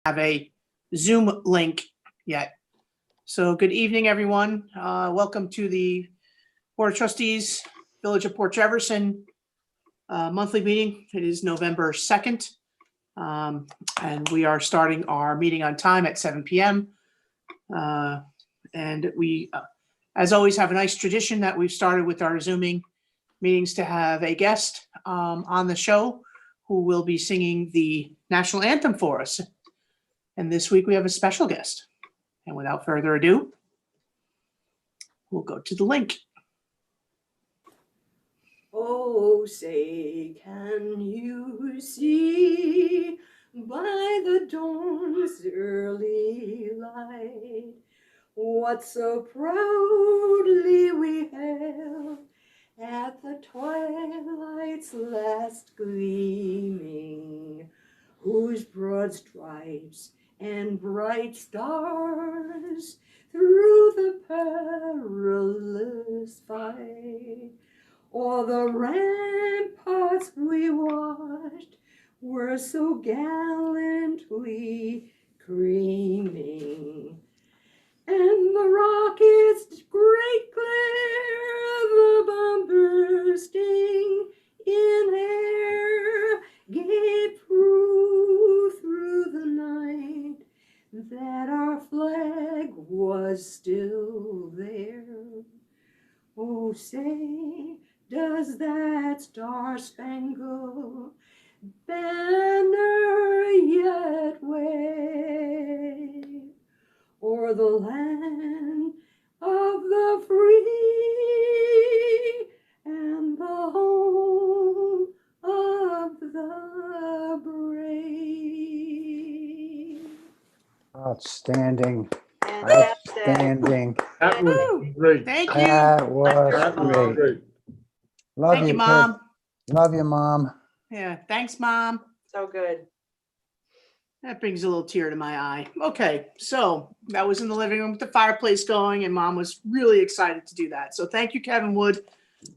have a Zoom link yet. So good evening, everyone. Welcome to the Board of Trustees, Village of Port Jefferson monthly meeting. It is November 2nd. And we are starting our meeting on time at 7 p.m. And we, as always, have a nice tradition that we've started with our Zooming meetings to have a guest on the show who will be singing the national anthem for us. And this week we have a special guest. And without further ado, we'll go to the link. Oh, say, can you see by the dawn's early light what so proudly we hailed at the twilight's last gleaming, whose broad stripes and bright stars through the perilous fight o'er the ramparts we watched were so gallantly creaming, and the rocket's great glare, the bomb bursting in air, gave proof through the night that our flag was still there. Oh, say, does that star-spangled banner yet wave o'er the land of the free and the home of the brave? Outstanding. Fantastic. Outstanding. That was great. Thank you. That was That was great. great. Love Thank you, kid. Mom. Love you, Mom. Yeah, thanks, Mom. So good. That brings a little tear to my eye. Okay, so that was in the living room with the fireplace going, and Mom was really excited to do that. So thank you, Kevin Wood,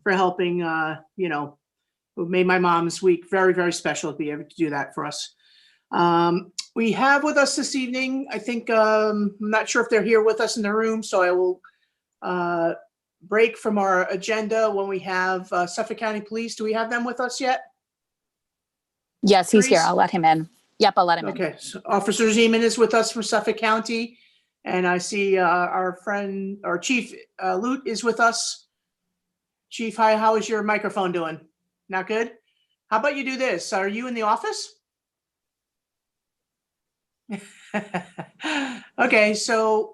for helping, who made my mom's week very, very special to be able to do that for us. We have with us this evening, I think, I'm not sure if they're here with us in the room, so I will break from our agenda when we have Suffolk County Police. Do we have them with us yet? Yes, he's here. Therese? I'll let him in. Yep, I'll let him in. Okay, so Officer Zeman is with us from Suffolk County, and I see our friend, or Chief Lute is with us. Chief, hi, how is your microphone doing? Not good? How about you do this? Are you in the office? Okay, so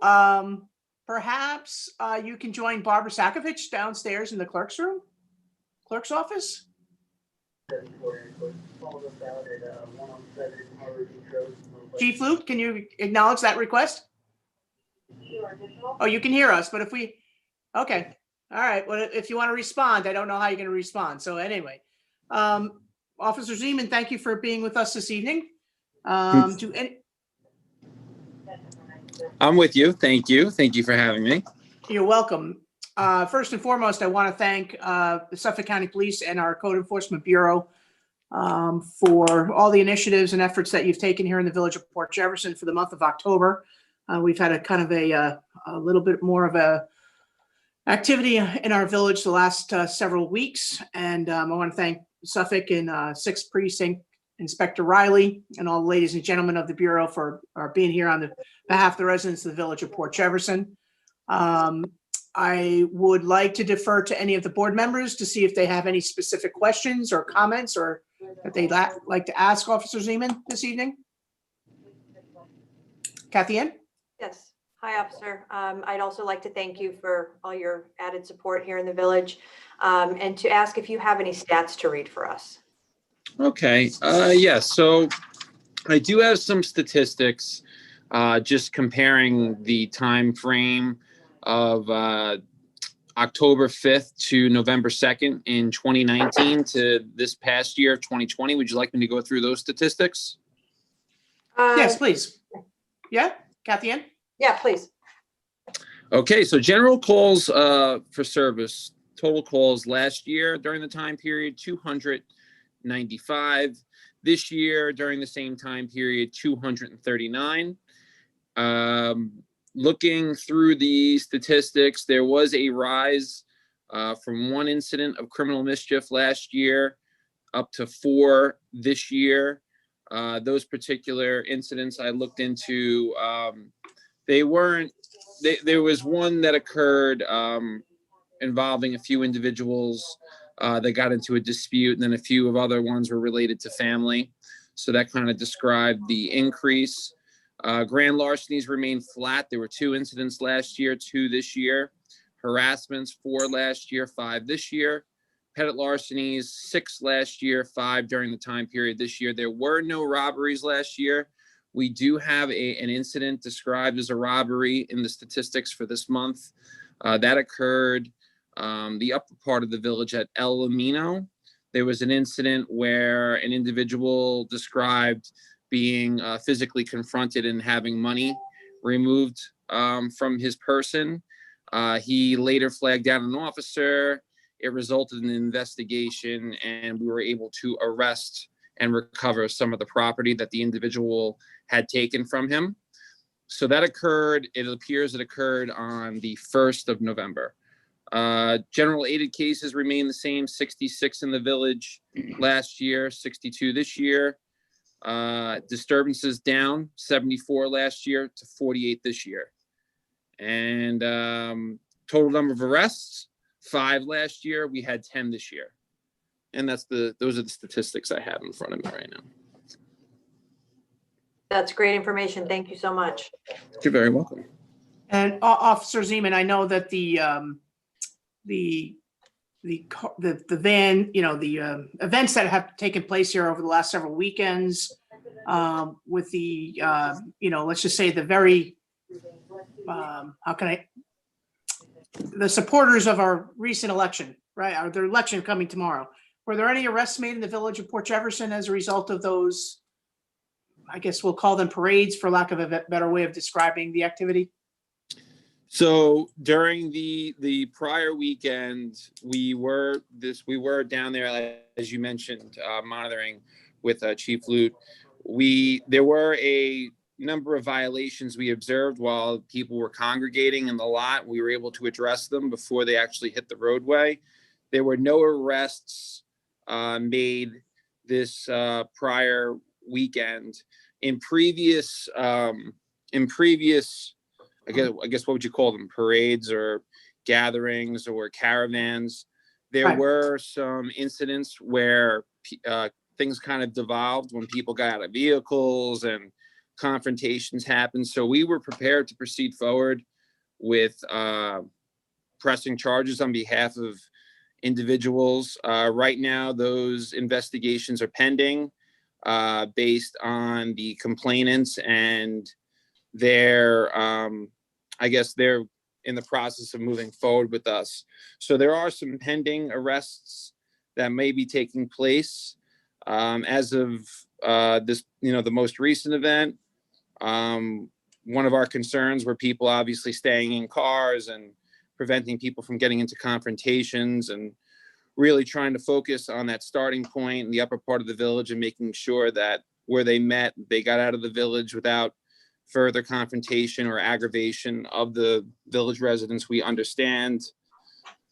perhaps you can join Barbara Sakovich downstairs in the clerk's office. Chief Luke, can you acknowledge that request? Oh, you can hear us, but if we, okay. All right, well, if you want to respond, I don't know how you're going to respond. So anyway, Officer Zeman, thank you for being with us this evening. I'm with you. Thank you. Thank you for having me. You're welcome. First and foremost, I want to thank the Suffolk County Police and our Code Enforcement Bureau for all the initiatives and efforts that you've taken here in the Village of Port Jefferson for the month of October. We've had a kind of a little bit more of a activity in our village the last several weeks. And I want to thank Suffolk and 6th Precinct Inspector Riley and all the ladies and gentlemen of the Bureau for being here on the behalf of the residents of the Village of Port Jefferson. I would like to defer to any of the board members to see if they have any specific questions or comments or that they'd like to ask Officer Zeman this evening. Kathy Ann? Yes. Hi, Officer. I'd also like to thank you for all your added support here in the village and to ask if you have any stats to read for us. Okay. Yes. So I do have some statistics just comparing the time frame of October 5th to November 2nd in 2019 to this past year, 2020. Would you like me to go through those statistics? Yes, please. Yeah, Kathy Ann? Yeah, please. Okay, so general calls for service, total calls last year during the time period, 295. This year, during the same time period, 239. Looking through the statistics, there was a rise from 1 incident of criminal mischief last year up to 4 this year. Those particular incidents I looked into, there was one that occurred involving a few individuals that got into a dispute, and then a few of other ones were related to family. So that kind of described the increase. Grand larcenies remained flat. There were 2 incidents last year, 2 this year. Harassments, 4 last year, 5 this year. Pettit larcenies, 6 last year, 5 during the time period this year. There were no robberies last year. We do have an incident described as a robbery in the statistics for this month. That occurred the upper part of the village at El Lamino. There was an incident where an individual described being physically confronted and having money removed from his person. He later flagged down an officer. It resulted in an investigation, and we were able to arrest and recover some of the property that the individual had taken from him. So that occurred, it appears it occurred on the 1st of November. General aided cases remain the same, 66 in the village last year, 62 this year. Disturbances down, 74 last year to 48 this year. And total number of arrests, 5 last year. We had 10 this year. And those are the statistics I have in front of me right now. That's great information. Thank you so much. You're very welcome. And Officer Zeman, I know that the van, the events that have taken place here over the last several weekends, with the, let's just say the very, the supporters of our recent election, right? Or their election coming tomorrow. Were there any arrests made in the village of Port Jefferson as a result of those, I guess we'll call them parades, for lack of a better way of describing the activity? So during the prior weekend, we were down there, as you mentioned, monitoring with Chief Lute. There were a number of violations we observed while people were congregating in the lot. We were able to address them before they actually hit the roadway. There were no arrests made this prior weekend. In previous, I guess what would you call them? Parades or gatherings or caravans. There Right. were some incidents where things kind of devolved when people got out of vehicles and confrontations happened. So we were prepared to proceed forward with pressing charges on behalf of individuals. Right now, those investigations are pending based on the complainants, and they're in the process of moving forward with us. So there are some pending arrests that may be taking place. As of this, the most recent event, one of our concerns were people obviously staying in cars and preventing people from getting into confrontations, and really trying to focus on that starting point in the upper part of the village and making sure that where they met, they got out of the village without further confrontation or aggravation of the village residents. We understand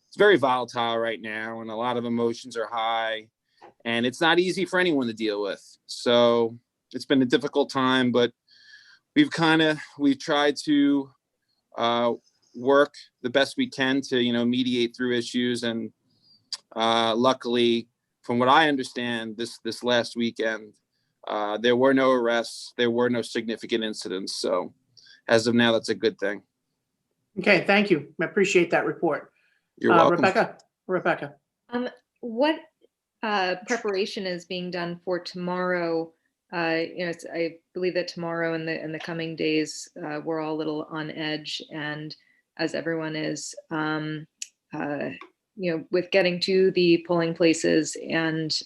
it's very volatile right now, and a lot of emotions are high, and it's not easy for anyone to deal with. So it's been a difficult time, but we've tried to work the best we can to, mediate through issues. And luckily, from what I understand, this last weekend, there were no arrests. There were no significant incidents. So as of now, that's a good thing. Okay, thank you. I appreciate that report. You're welcome. Rebecca. What preparation is being done for tomorrow? I believe that tomorrow and the coming days, we're all a little on edge, and as everyone is, with getting to the polling places and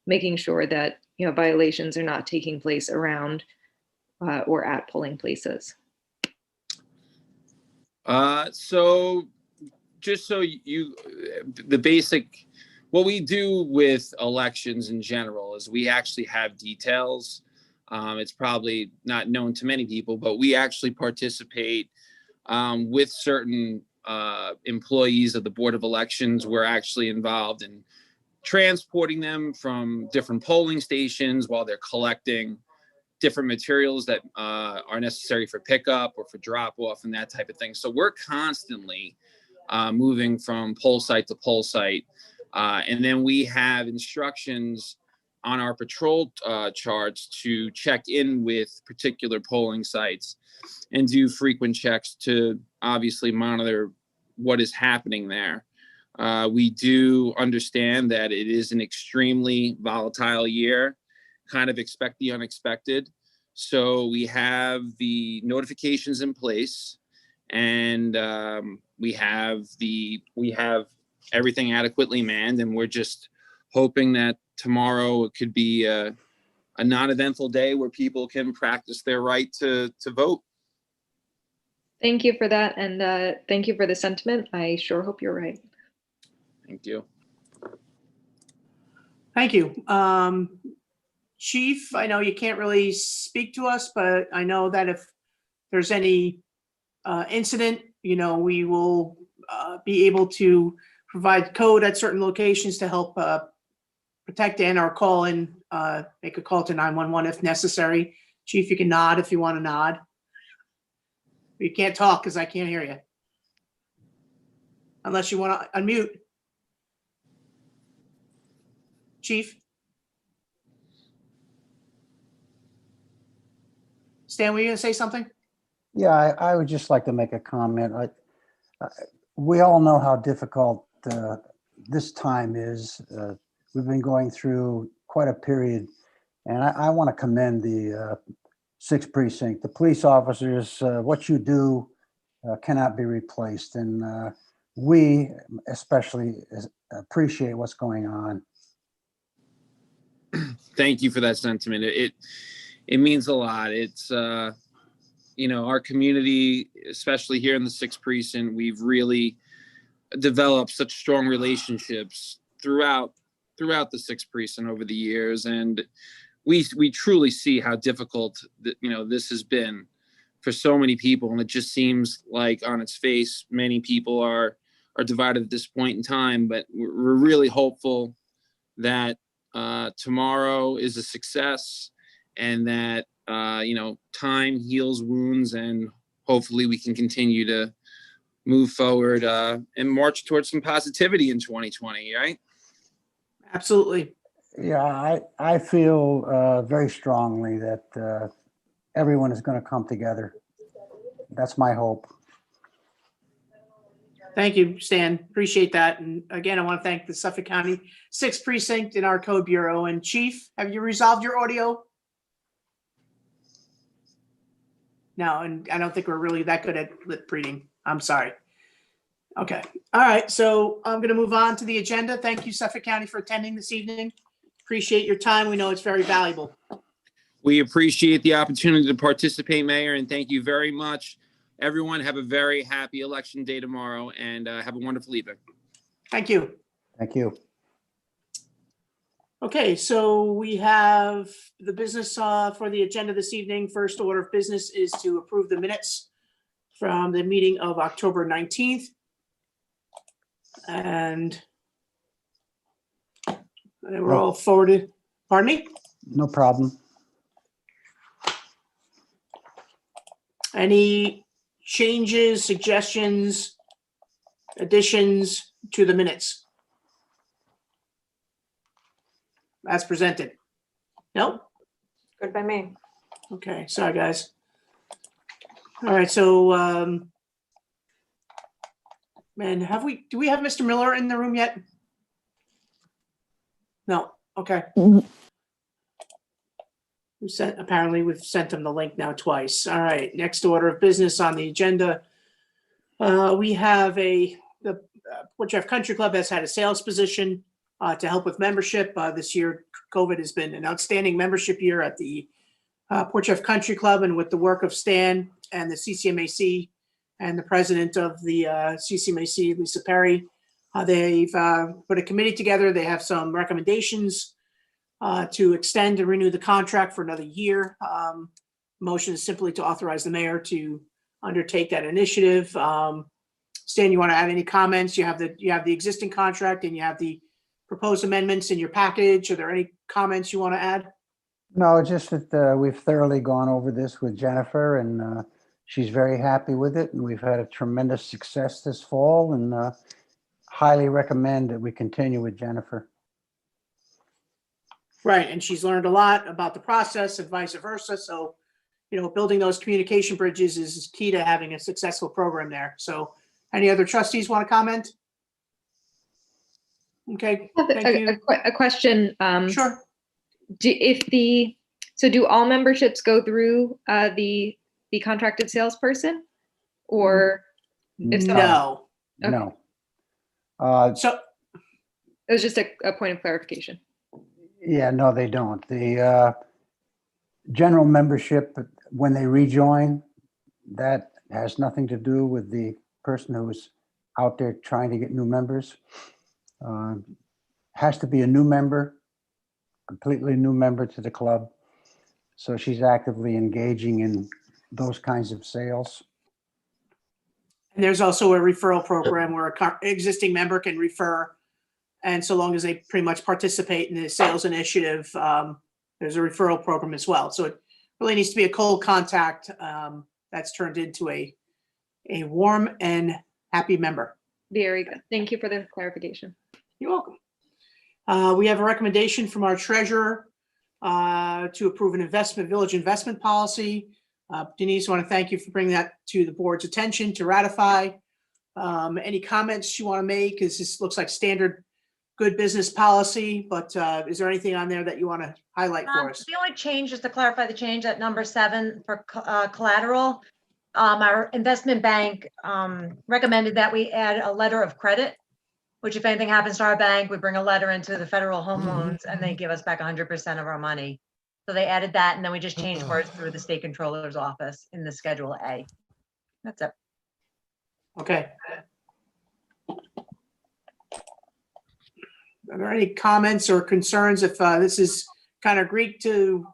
making sure that violations are not taking place around or at polling places. So just so the basic what we do with elections in general is we actually have details. It's probably not known to many people, but we actually participate with certain employees of the Board of Elections. We're actually involved in transporting them from different polling stations while they're collecting different materials that are necessary for pickup or for drop off and that type of thing. So we're constantly moving from poll site to poll site. And then we have instructions on our patrol charts to check in with particular polling sites and do frequent checks to obviously monitor what is happening there. We do understand that it is an extremely volatile year, kind of expect the unexpected. So we have the notifications in place, and we have everything adequately manned, and we're just hoping that tomorrow could be a non-eventful day where people can practice their right to vote. Thank you for that, and thank you for the sentiment. I sure hope you're right. Thank you. Thank you. Chief, I know you can't really speak to us, but I know that if there's any incident, we will be able to provide code at certain locations to help protect and or call in, make a call to 911 if necessary. Chief, you can nod if you want to nod. You can't talk because I can't hear you. Unless you want to unmute. Chief? Stan, were you going to say something? Yeah, I would just like to make a comment. We all know how difficult this time is. We've been going through quite a period, and I want to commend the 6th Precinct. The police officers, what you do cannot be replaced, and we especially appreciate what's going on. Thank you for that sentiment. It means a lot. It's our community, especially here in the 6th Precinct, we've really developed such strong relationships throughout the 6th Precinct over the years, and we truly see how difficult this has been for so many people, and it just seems like on its face many people are divided at this point in time. But we're really hopeful that tomorrow is a success, and that time heals wounds, and hopefully we can continue to move forward and march towards some positivity in 2020, right? Absolutely. Yeah, I feel very strongly that everyone is going to come together. That's my hope. Thank you, Stan. Appreciate that. And again, I want to thank the Suffolk County 6th Precinct and our Code Bureau. And Chief, have you resolved your audio? No, and I don't think we're really that good at lip reading. I'm sorry. Okay. All right. So I'm going to move on to the agenda. Thank you, Suffolk County, for attending this evening. Appreciate your time. We know it's very valuable. We appreciate the opportunity to participate, Mayor, and thank you very much. Everyone, have a very happy election day tomorrow, and have a wonderful evening. Thank you. Thank you. Okay, so we have the business for the agenda this evening. First order of business is to approve the minutes from the meeting of October 19th. And they were all forwarded. Pardon me? No problem. Any changes, suggestions, additions to the minutes as presented? No? Good by me. Okay, sorry, guys. All right, so, man, do we have Mr. Miller in the room yet? No, okay. Apparently we've sent him the link now twice. All right, next order of business on the agenda. We have the Port Jeff Country Club has had a sales position to help with membership. This year, COVID has been an outstanding membership year at the Port Jeff Country Club, and with the work of Stan and the CCMAC and the president of the CCMAC, Lisa Perry, They've put a committee together. They have some recommendations to extend and renew the contract for another year. Motion is simply to authorize the mayor to undertake that initiative. Stan, you want to add any comments? You have the existing contract and you have the proposed amendments in your package. Are there any comments you want to add? No, just that we've thoroughly gone over this with Jennifer, and she's very happy with it. And we've had a tremendous success this fall, and highly recommend that we continue with Jennifer. Right, and she's learned a lot about the process and vice versa. So, building those communication bridges is key to having a successful program there. So, any other trustees want to comment? Okay, thank you. A question. Sure. Do all memberships go through the contracted salesperson, or if so? No. Okay. No. So, It was just a point of clarification. Yeah, no, they don't. The general membership, when they rejoin, that has nothing to do with the person who's out there trying to get new members. Has to be a new member, completely new member to the club. So she's actively engaging in those kinds of sales. and there's also a referral program where an existing member can refer. And so long as they pretty much participate in the sales initiative, there's a referral program as well. So it really needs to be a cold contact that's turned into a warm and happy member. Very good. Thank you for the clarification. You're welcome. We have a recommendation from our treasurer to approve an village investment policy. Denise, I want to thank you for bringing that to the board's attention to ratify. Any comments you want to make? This looks like standard good business policy, but is there anything on there that you want to highlight for us? The only change, just to clarify the change at number 7 for collateral, our investment bank recommended that we add a letter of credit, which if anything happens to our bank, we bring a letter into the federal home loans and they give us back 100% of our money. So they added that, and then we just changed words through the state controller's office in the Schedule A. That's it. Okay. Are there any comments or concerns if this is kind of Greek to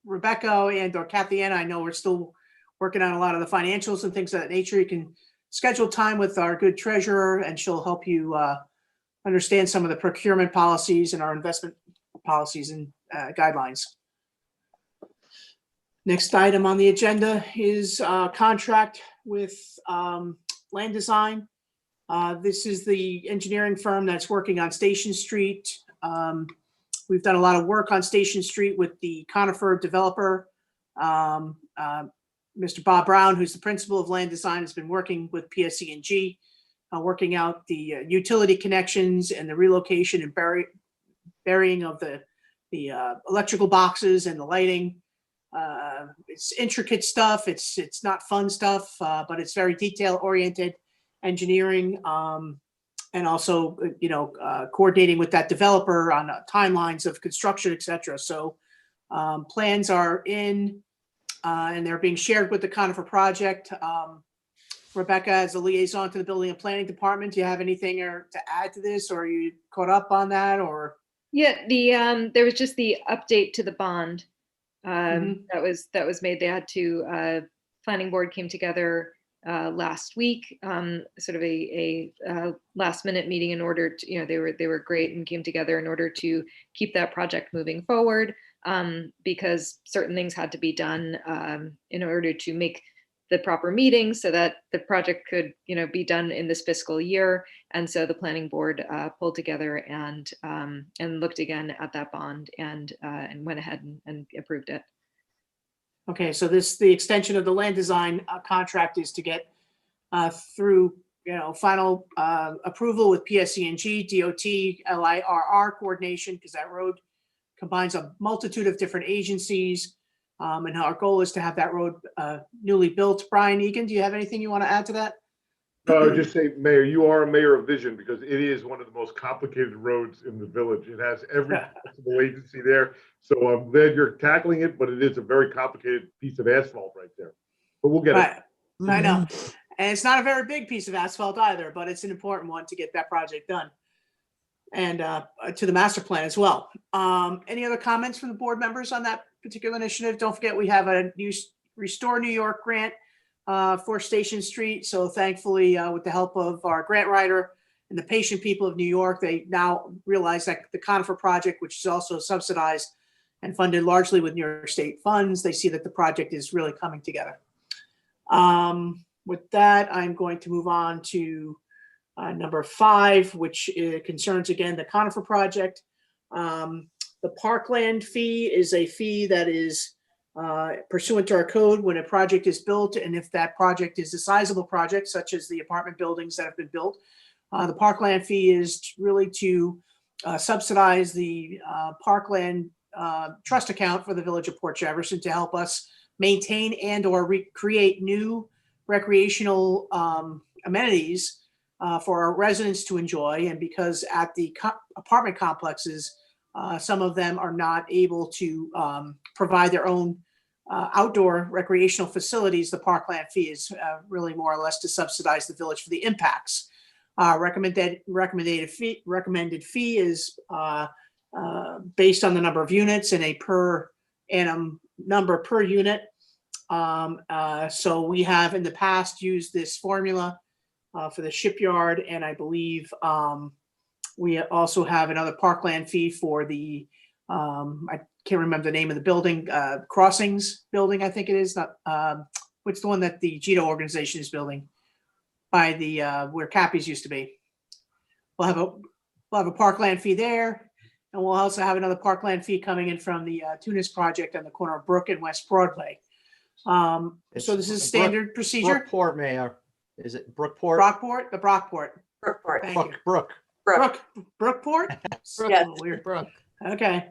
Rebecca and or Kathy Ann? I know we're still working on a lot of the financials and things of that nature. You can schedule time with our good treasurer and she'll help you understand some of the procurement policies and our investment policies and guidelines. Next item on the agenda is contract with Land Design. This is the engineering firm that's working on Station Street. We've done a lot of work on Station Street with the Conifer developer. Mr. Bob Brown, who's the principal of Land Design, has been working with PSE&G, working out the utility connections and the relocation and burying of the electrical boxes and the lighting. It's intricate stuff. It's not fun stuff, but it's very detail oriented engineering, and also, coordinating with that developer on timelines of construction, et cetera. So plans are in, and they're being shared with the Conifer project. Rebecca, as a liaison to the Building and Planning Department, do you have anything to add to this, or are you caught up on that, or? Yeah, there was just the update to the bond that was made. They had to planning board came together last week, sort of a last minute meeting in order to, they were great and came together in order to keep that project moving forward, because certain things had to be done in order to make the proper meetings so that the project could, be done in this fiscal year. And so the planning board pulled together and looked again at that bond and went ahead and approved it. Okay, so the extension of the Land Design contract is to get through, final approval with PSE&G, DOT, LIRR coordination, because that road combines a multitude of different agencies. And our goal is to have that road newly built. Brian Egan, do you have anything you want to add to that? No, I would just say, Mayor, you are a mayor of vision, because it is one of the most complicated roads in the village. It has every possible agency there. So I'm glad you're tackling it, but it is a very complicated piece of asphalt right there. But we'll get it. I know. And it's not a very big piece of asphalt either, but it's an important one to get that project done. And to the master plan as well. Any other comments from the board members on that particular initiative? Don't forget, we have a new Restore New York grant for Station Street. So thankfully, with the help of our grant writer and the patient people of New York, they now realize that the Conifer project, which is also subsidized and funded largely with New York State funds, they see that the project is really coming together. With that, I'm going to move on to number 5, which concerns, again, the Conifer project. The parkland fee is a fee that is pursuant to our code when a project is built, and if that project is a sizable project, such as the apartment buildings that have been built, the parkland fee is really to subsidize the parkland trust account for the Village of Port Jefferson to help us maintain and or create new recreational amenities for our residents to enjoy. And because at the apartment complexes, some of them are not able to provide their own outdoor recreational facilities, the parkland fee is really more or less to subsidize the village for the impacts. Recommended fee is based on the number of units and a per annum number per unit. So we have in the past used this formula for the shipyard, and I believe we also have another parkland fee for the, I can't remember the name of the building, Crossings building, I think it is, not, what's the one that the GETO organization is building by the, where Cappy's used to be. We'll have a parkland fee there, and we'll also have another parkland fee coming in from the Tunis project on the corner of Brook and West Broadway. So this is standard procedure. Brookport, Mayor. Is it Brookport? Brockport, the Brockport. Brookport. Thank you. Brook. Brookport? Yes. Weird. Brook. Okay.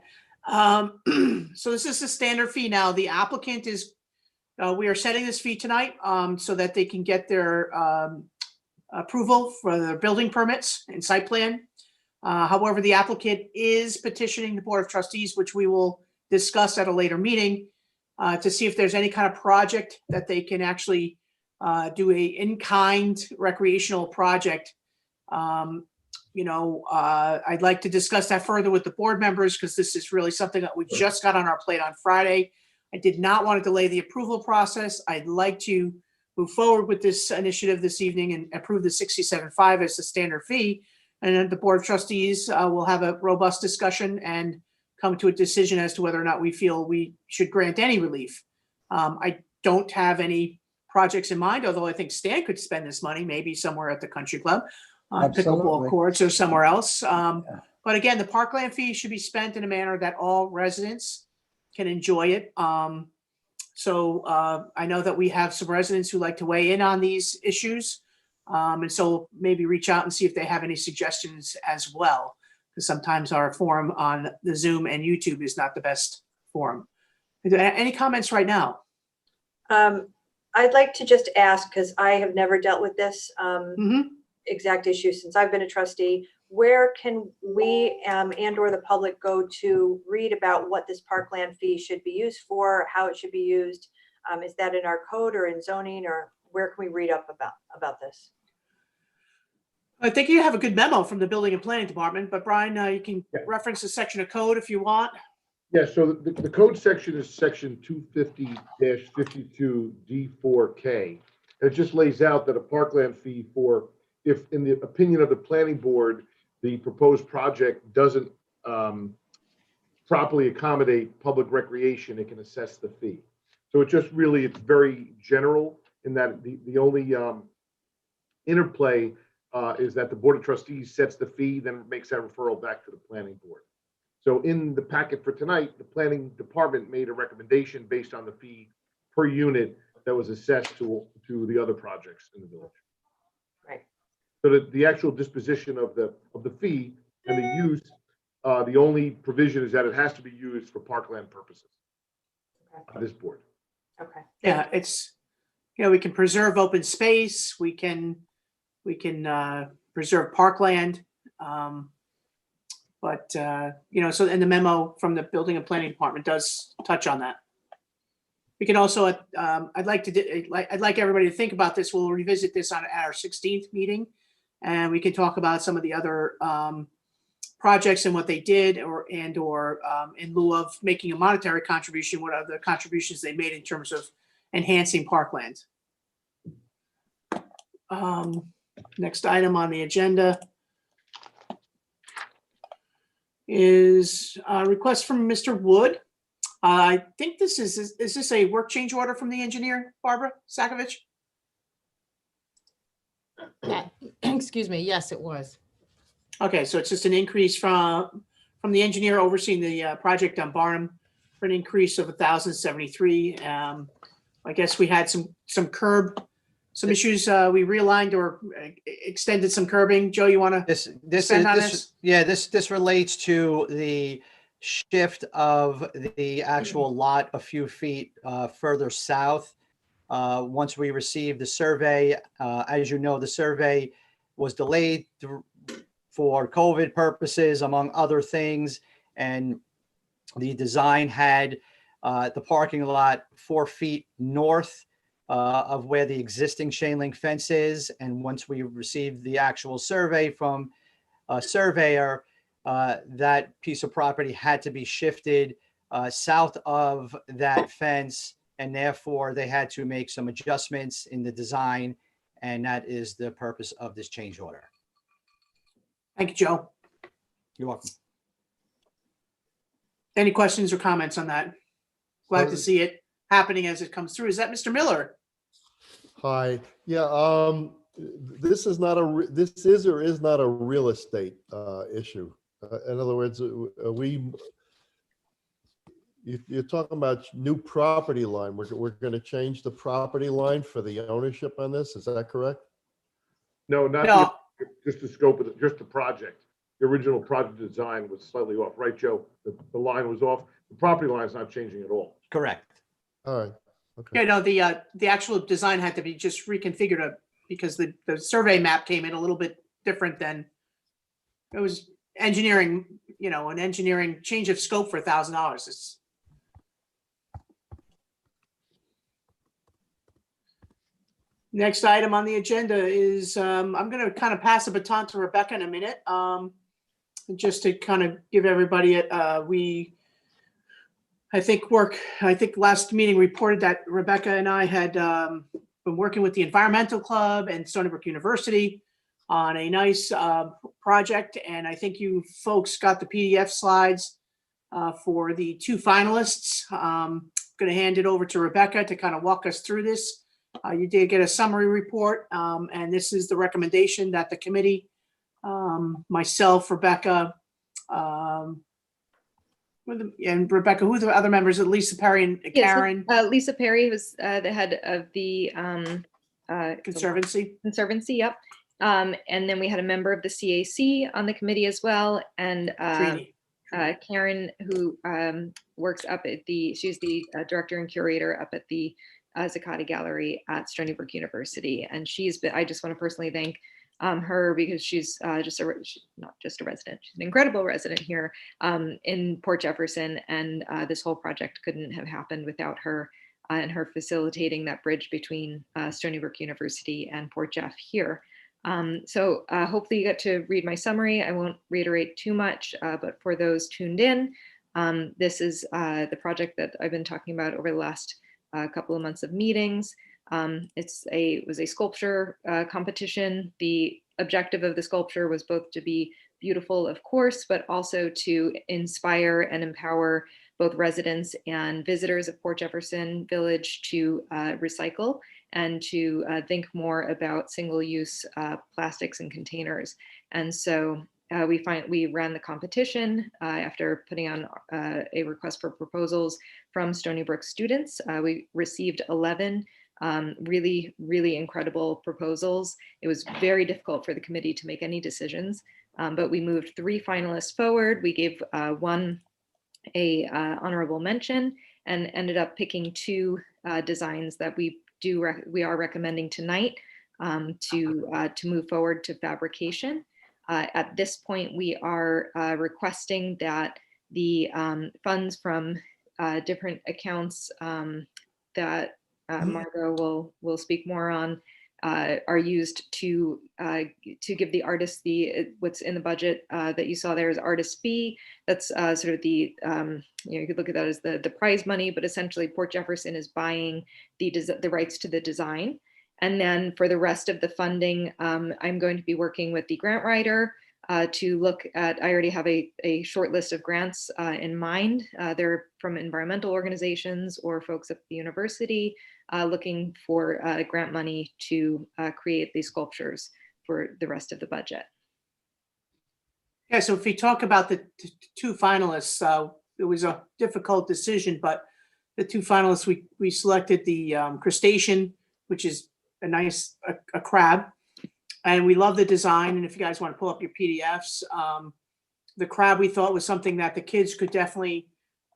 So this is the standard fee. Now, the applicant is, we are setting this fee tonight so that they can get their approval for their building permits and site plan. However, the applicant is petitioning the Board of Trustees, which we will discuss at a later meeting, to see if there's any kind of project that they can actually do a in-kind recreational project. I'd like to discuss that further with the board members because this is really something that we just got on our plate on Friday. I did not want to delay the approval process. I'd like to move forward with this initiative this evening and approve the 67.5 as the standard fee. And then the Board of Trustees will have a robust discussion and come to a decision as to whether or not we feel we should grant any relief. I don't have any projects in mind, although I think Stan could spend this money maybe somewhere at the country club, pickleball Absolutely. courts or somewhere else. But again, the parkland fee should be spent in a manner that all residents can enjoy it. So I know that we have some residents who like to weigh in on these issues. And so maybe reach out and see if they have any suggestions as well. Because sometimes our forum on the Zoom and YouTube is not the best forum. Any comments right now? I'd like to just ask, because I have never dealt with this Mhm. exact issue since I've been a trustee, where can we and or the public go to read about what this parkland fee should be used for, how it should be used? Is that in our code or in zoning, or where can we read up about this? I think you have a good memo from the Building and Planning Department, but Brian, you can Yeah. reference a section of code if you want. Yeah, so the code section is section 250-52D4K. It just lays out that a parkland fee for, if in the opinion of the planning board, the proposed project doesn't properly accommodate public recreation, it can assess the fee. So it just really, it's very general in that the only interplay is that the Board of Trustees sets the fee, then makes that referral back to the planning board. So in the packet for tonight, the planning department made a recommendation based on the fee per unit that was assessed to the other projects in the village. Right. So that the actual disposition of the fee and the use, the only provision is that it has to be used for parkland purposes. Okay. This board. Okay. Yeah, it's, we can preserve open space. We can preserve parkland. But so in the memo from the Building and Planning Department does touch on that. We can also, I'd like everybody to think about this. We'll revisit this at our 16th meeting. And we can talk about some of the other projects and what they did or in lieu of making a monetary contribution, what are the contributions they made in terms of enhancing parkland. Next item on the agenda is a request from Mr. Wood. I think is this a work change order from the engineer, Barbara Sakovich? Excuse me. Yes, it was. Okay, so it's just an increase from the engineer overseeing the project on Barnum for an increase of 1,073. I guess we had some issues. We realigned or extended some curbing. Joe, you want to This expand on this? yeah, this relates to the shift of the actual lot a few feet further south. Once we received the survey, as you know, the survey was delayed for COVID purposes, among other things, and the design had the parking lot 4 feet north of where the existing chain link fence is. And once we received the actual survey from a surveyor, that piece of property had to be shifted south of that fence, and therefore they had to make some adjustments in the design, and that is the purpose of this change order. Thank you, Joe. You're welcome. Any questions or comments on that? Glad to see it happening as it comes through. Is that Mr. Miller? Hi. Yeah. This is or is not a real estate issue. In other words, you're talking about new property line. We're going to change the property line for the ownership on this. Is that correct? No, No. just the scope of just the project. The original project design was slightly off, right, Joe? The line was off. The property line is not changing at all. Correct. All right. Okay. Yeah, no, the actual design had to be just reconfigured because the survey map came in a little bit different than it was engineering, an engineering change of scope for $1,000. It's next item on the agenda is I'm going to kind of pass the baton to Rebecca in a minute. Just to kind of give everybody I think last meeting reported that Rebecca and I had been working with the Environmental Club and Stony Brook University on a nice project. And I think you folks got the PDF slides for the 2 finalists. I'm going to hand it over to Rebecca to kind of walk us through this. You did get a summary report, and this is the recommendation that the committee, myself, Rebecca, and Rebecca, who are the other members? Lisa Perry and Karen? Yes, Lisa Perry was the head of the Conservancy. Conservancy, yep. And then we had a member of the CAC on the committee as well, and Karen, who works up at she's the director and curator up at the Zuccotti Gallery at Stony Brook University. And I just want to personally thank her because she's not just a resident, she's an incredible resident here in Port Jefferson. And this whole project couldn't have happened without her and her facilitating that bridge between Stony Brook University and Port Jeff here. So hopefully you got to read my summary. I won't reiterate too much, but for those tuned in, this is the project that I've been talking about over the last couple of months of meetings. It was a sculpture competition. The objective of the sculpture was both to be beautiful, of course, but also to inspire and empower both residents and visitors of Port Jefferson Village to recycle and to think more about single-use plastics and containers. And so we ran the competition after putting on a request for proposals from Stony Brook students. We received 11 really, really incredible proposals. It was very difficult for the committee to make any decisions, but we moved 3 finalists forward. We gave one a honorable mention and ended up picking 2 designs that we are recommending tonight to move forward to fabrication. At this point, we are requesting that the funds from different accounts that Margot will speak more on are used to give the artists what's in the budget that you saw there is artist fee. That's sort of the you could look at that as the prize money, but essentially Port Jefferson is buying the rights to the design. And then for the rest of the funding, I'm going to be working with the grant writer to look at, I already have a short list of grants in mind. They're from environmental organizations or folks at the university looking for grant money to create these sculptures for the rest of the budget. Yeah, so if we talk about the two finalists, it was a difficult decision, but the two finalists, we selected the crustacean, which is a nice a crab, and we love the design. And if you guys want to pull up your PDFs, the crab we thought was something that the kids could definitely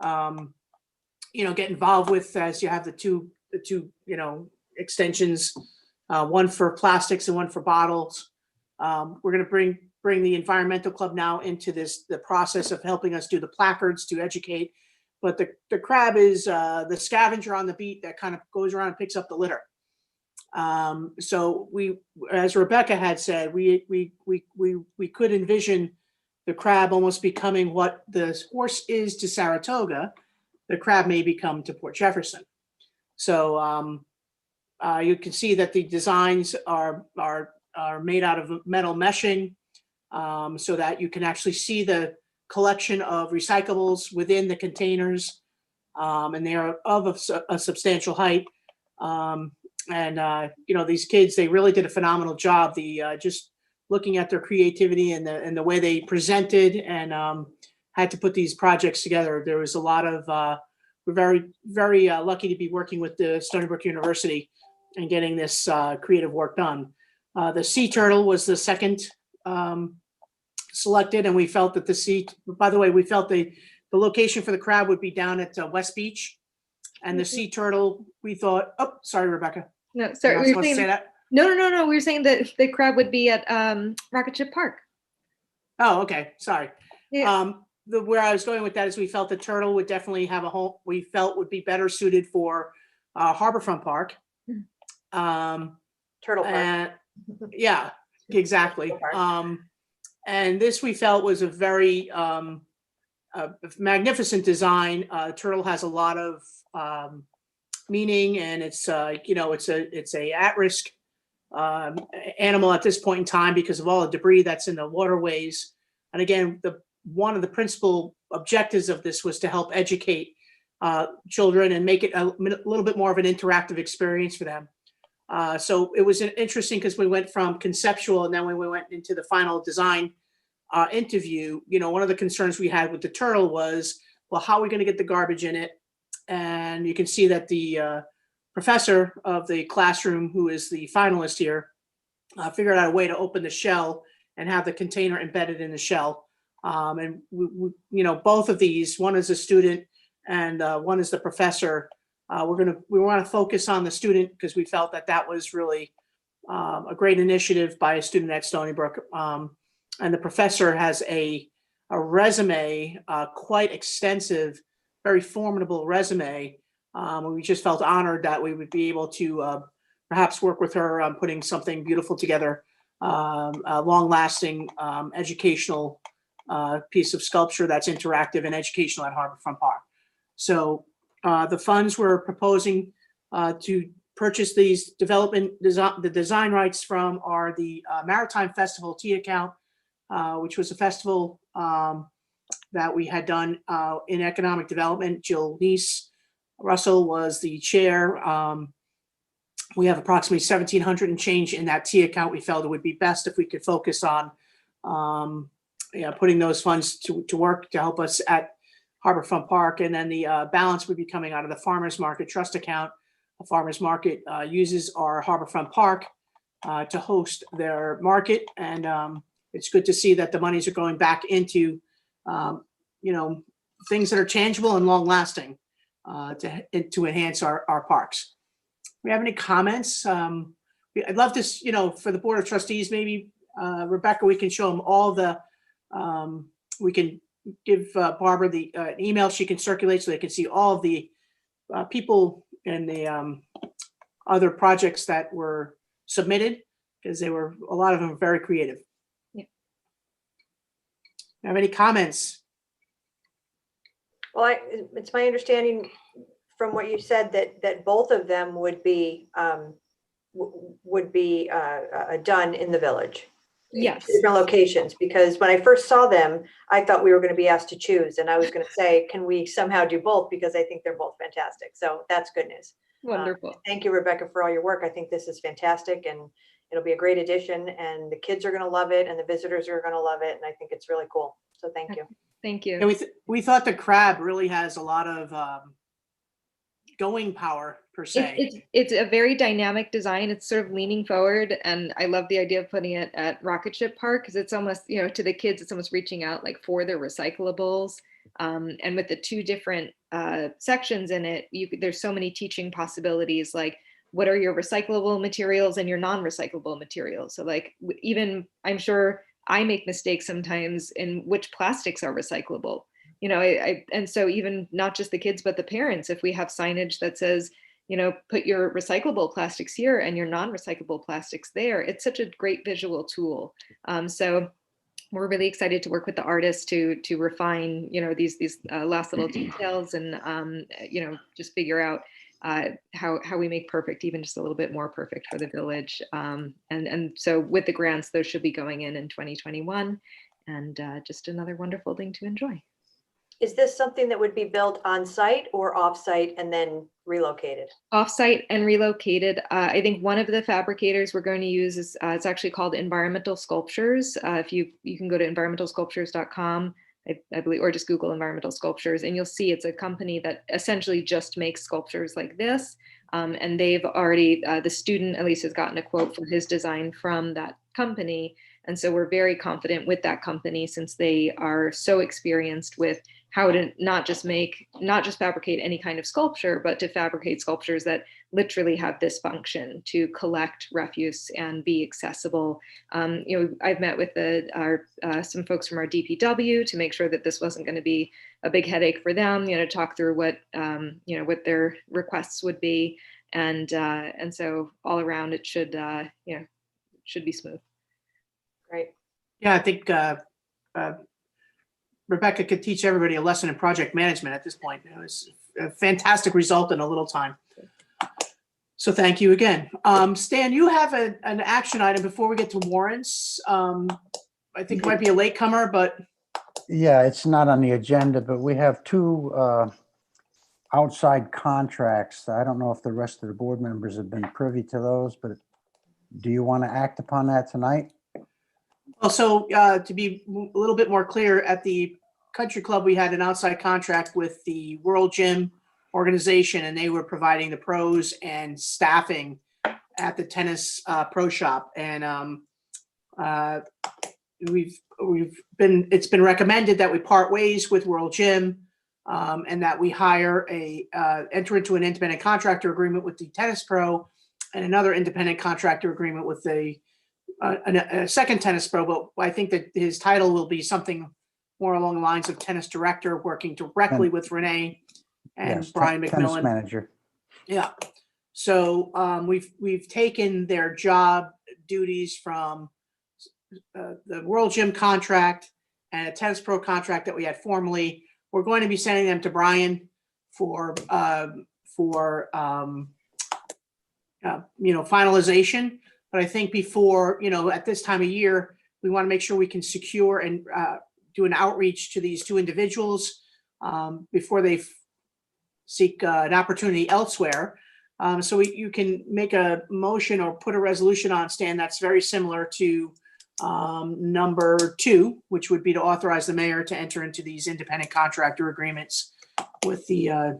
get involved with, as you have the two extensions, one for plastics and one for bottles. We're going to bring the environmental club now into the process of helping us do the placards to educate. But the crab is the scavenger on the beat that kind of goes around and picks up the litter. So we, as Rebecca had said, we could envision the crab almost becoming what the horse is to Saratoga. The crab may become to Port Jefferson. So you can see that the designs are made out of metal meshing, so that you can actually see the collection of recyclables within the containers, and they are of a substantial height. These kids, they really did a phenomenal job. Just looking at their creativity and the way they presented and had to put these projects together. There was a lot of, we're very, very lucky to be working with the Stony Brook University and getting this creative work done. The sea turtle was the second selected, and we felt that we felt the location for the crab would be down at West Beach, and the sea turtle, we thought, oh, sorry, Rebecca. No, sorry, You're not supposed to say that? No. We were saying that the crab would be at Rocket Ship Park. Oh, okay, sorry. Yeah. Where I was going with that is we felt the turtle would definitely have a home, we felt would be better suited for Harborfront Park. Turtle Park. Yeah, exactly. And this we felt was a very magnificent design. Turtle has a lot of meaning, and it's a at-risk animal at this point in time because of all the debris that's in the waterways. And again, one of the principal objectives of this was to help educate children and make it a little bit more of an interactive experience for them. So it was interesting because we went from conceptual, and then when we went into the final design interview, one of the concerns we had with the turtle was, well, how are we going to get the garbage in it? And you can see that the professor of the classroom, who is the finalist here, figured out a way to open the shell and have the container embedded in the shell. And both of these, one is a student and one is the professor. We want to focus on the student because we felt that was really a great initiative by a student at Stony Brook. And the professor has a resume, quite extensive, very formidable resume. We just felt honored that we would be able to perhaps work with her on putting something beautiful together, a long-lasting educational piece of sculpture that's interactive and educational at Harborfront Park. So the funds we're proposing to purchase these the design rights from are the Maritime Festival Tea account, which was a festival that we had done in economic development. Jill Neese Russell was the chair. We have approximately 1,700 and change in that T account. We felt it would be best if we could focus on putting those funds to work to help us at Harborfront Park. And then the balance would be coming out of the Farmers Market Trust account. The Farmers Market uses our Harborfront Park to host their market. And it's good to see that the monies are going back into, things that are tangible and long lasting to enhance our parks. We have any comments? I'd love this, for the Board of Trustees, maybe, Rebecca, we can show them all we can give Barbara the email she can circulate so they can see all of the people other projects that were submitted, because a lot of them were very creative. Yeah. Have any comments? Well, it's my understanding from what you said that both of them would be done in the village. Yes. Different locations, because when I first saw them, I thought we were going to be asked to choose, and I was going to say, can we somehow do both? Because I think they're both fantastic. So that's good news. Wonderful. Thank you, Rebecca, for all your work. I think this is fantastic, and it'll be a great addition, and the kids are going to love it, and the visitors are going to love it, and I think it's really cool. So thank you. Thank you. And we thought the crab really has a lot of going power per se. It's a very dynamic design. It's sort of leaning forward, and I love the idea of putting it at Rocket Ship Park, because it's almost, to the kids, it's almost reaching out like for their recyclables. And with the two different sections in it, there's so many teaching possibilities, like what are your recyclable materials and your non-recyclable materials. So like even I'm sure I make mistakes sometimes in which plastics are recyclable. And so even not just the kids, but the parents, if we have signage that says, put your recyclable plastics here and your non-recyclable plastics there, it's such a great visual tool. So we're really excited to work with the artists to refine, these last little details, and, just figure out how we make perfect even just a little bit more perfect for the village. And so with the grants, those should be going in 2021, and just another wonderful thing to enjoy. Is this something that would be built on site or off site and then relocated? Offsite and relocated. I think one of the fabricators we're going to use is it's actually called Environmental Sculptures. If you can go to environmentalsculptures.com, I believe, or just Google Environmental Sculptures, and you'll see it's a company that essentially just makes sculptures like this. And they've already, the student at least has gotten a quote for his design from that company. And so we're very confident with that company, since they are so experienced with how to not just fabricate any kind of sculpture, but to fabricate sculptures that literally have this function to collect refuse and be accessible. I've met with some folks from our DPW to make sure that this wasn't going to be a big headache for them, to talk through what their requests would be. And so all around it should be smooth. Great. Yeah, I think Rebecca could teach everybody a lesson in project management at this point. It was a fantastic result in a little time. So thank you again. Stan, you have an action item before we get to warrants. I think it might be a latecomer, but. Yeah, it's not on the agenda, but we have two outside contracts. I don't know if the rest of the board members have been privy to those, but do you want to act upon that tonight? Also, to be a little bit more clear, at the country club, we had an outside contract with the World Gym organization, and they were providing the pros and staffing at the tennis pro shop. And it's been recommended that we part ways with World Gym, and that we enter into an independent contractor agreement with the tennis pro, and another independent contractor agreement with a second tennis pro. But I think that his title will be something more along the lines of tennis director, working directly with Renee and Yes, Brian tennis McMillan. manager. Yeah. So we've taken their job duties from the World Gym contract and a tennis pro contract that we had formerly. We're going to be sending them to Brian for finalization. But I think before, at this time of year, we want to make sure we can secure and do an outreach to these two individuals before they seek an opportunity elsewhere. So you can make a motion or put a resolution on, Stan, that's very similar to number 2, which would be to authorize the mayor to enter into these independent contractor agreements with the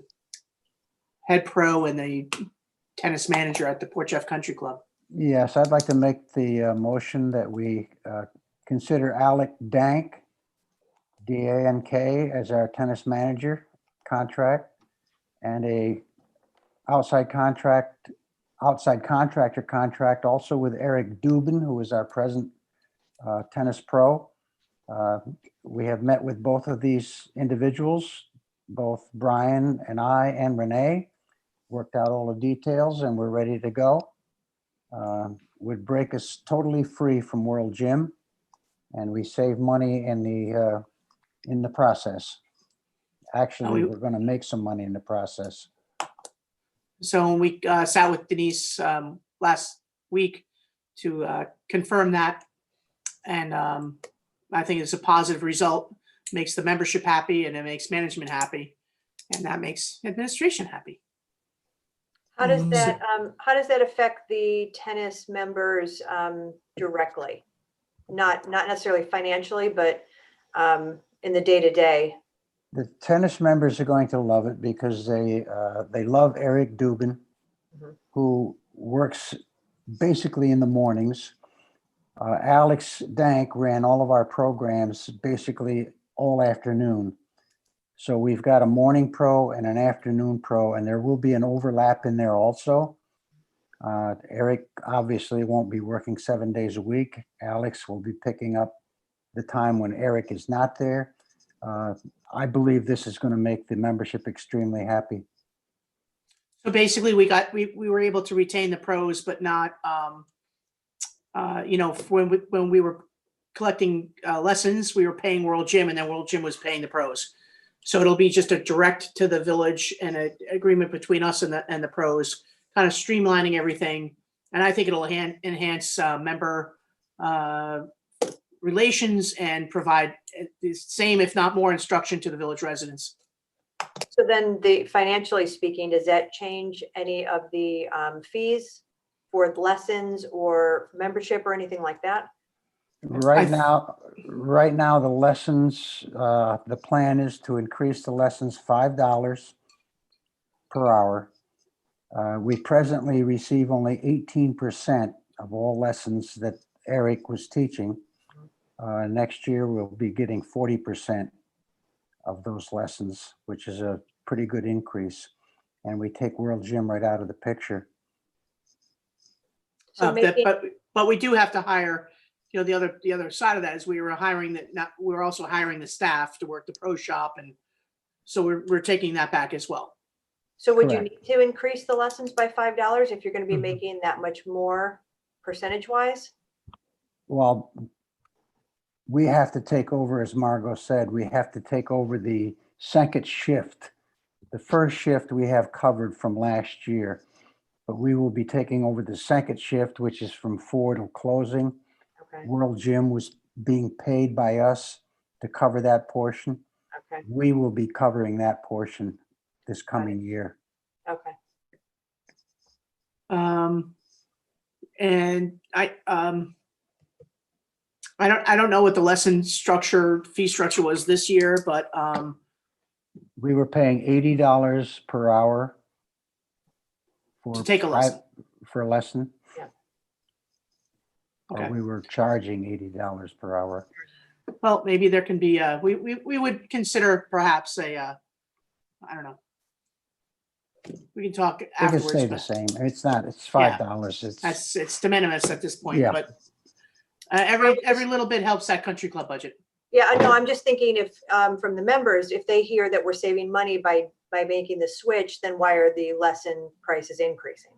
head pro and the tennis manager at the Port Jeff Country Club. Yes, I'd like to make the motion that we consider Alec Dank, D-A-N-K, as our tennis manager contract, and a outside contractor contract also with Eric Dubin, who is our present tennis pro. We have met with both of these individuals, both Brian and I and Renee, worked out all the details, and we're ready to go. Would break us totally free from World Gym, and we save money in the process. Actually, we're going to make some money in the process. So when we sat with Denise last week to confirm that, and I think it's a positive result, makes the membership happy, and it makes management happy, and that makes administration happy. How does that affect the tennis members directly? Not necessarily financially, but in the day-to-day. The tennis members are going to love it because they love Eric Dubin, who works basically in the mornings. Alex Dank ran all of our programs basically all afternoon. So we've got a morning pro and an afternoon pro, and there will be an overlap in there also. Eric obviously won't be working 7 days a week. Alex will be picking up the time when Eric is not there. I believe this is going to make the membership extremely happy. So basically, we were able to retain the pros, but not, when we were collecting lessons, we were paying World Gym, and then World Gym was paying the pros. So it'll be just a direct to the village and an agreement between us and the pros, kind of streamlining everything. And I think it'll enhance member relations and provide the same, if not more, instruction to the village residents. So then, financially speaking, does that change any of the fees for lessons or membership or anything like that? Right now, the lessons, the plan is to increase the lessons $5 per hour. We presently receive only 18% of all lessons that Eric was teaching. Next year, we'll be getting 40% of those lessons, which is a pretty good increase. And we take World Gym right out of the picture. So but we do have to hire, the other side of that is we were also hiring the staff to work the pro shop. And so we're taking that back as well. So would Correct. you need to increase the lessons by $5 if you're going to be making that much more percentage wise? Well, we have to take over, as Margot said, we have to take over the second shift. The first shift we have covered from last year, but we will be taking over the second shift, which is from 4 till closing. Okay. World Gym was being paid by us to cover that portion. Okay. We will be covering that portion this coming year. Okay. And I don't know what the lesson fee structure was this year, but We were paying $80 per hour to take a lesson. for a lesson. Yeah. Okay. Or we were charging $80 per hour. Well, maybe there can be we would consider perhaps I don't know. We can talk It can afterwards. stay the but same. It's $5. It's de minimis at this point, Yeah. but every little bit helps that country club budget. Yeah, I know. I'm just thinking if from the members, if they hear that we're saving money by making the switch, then why are the lesson prices increasing?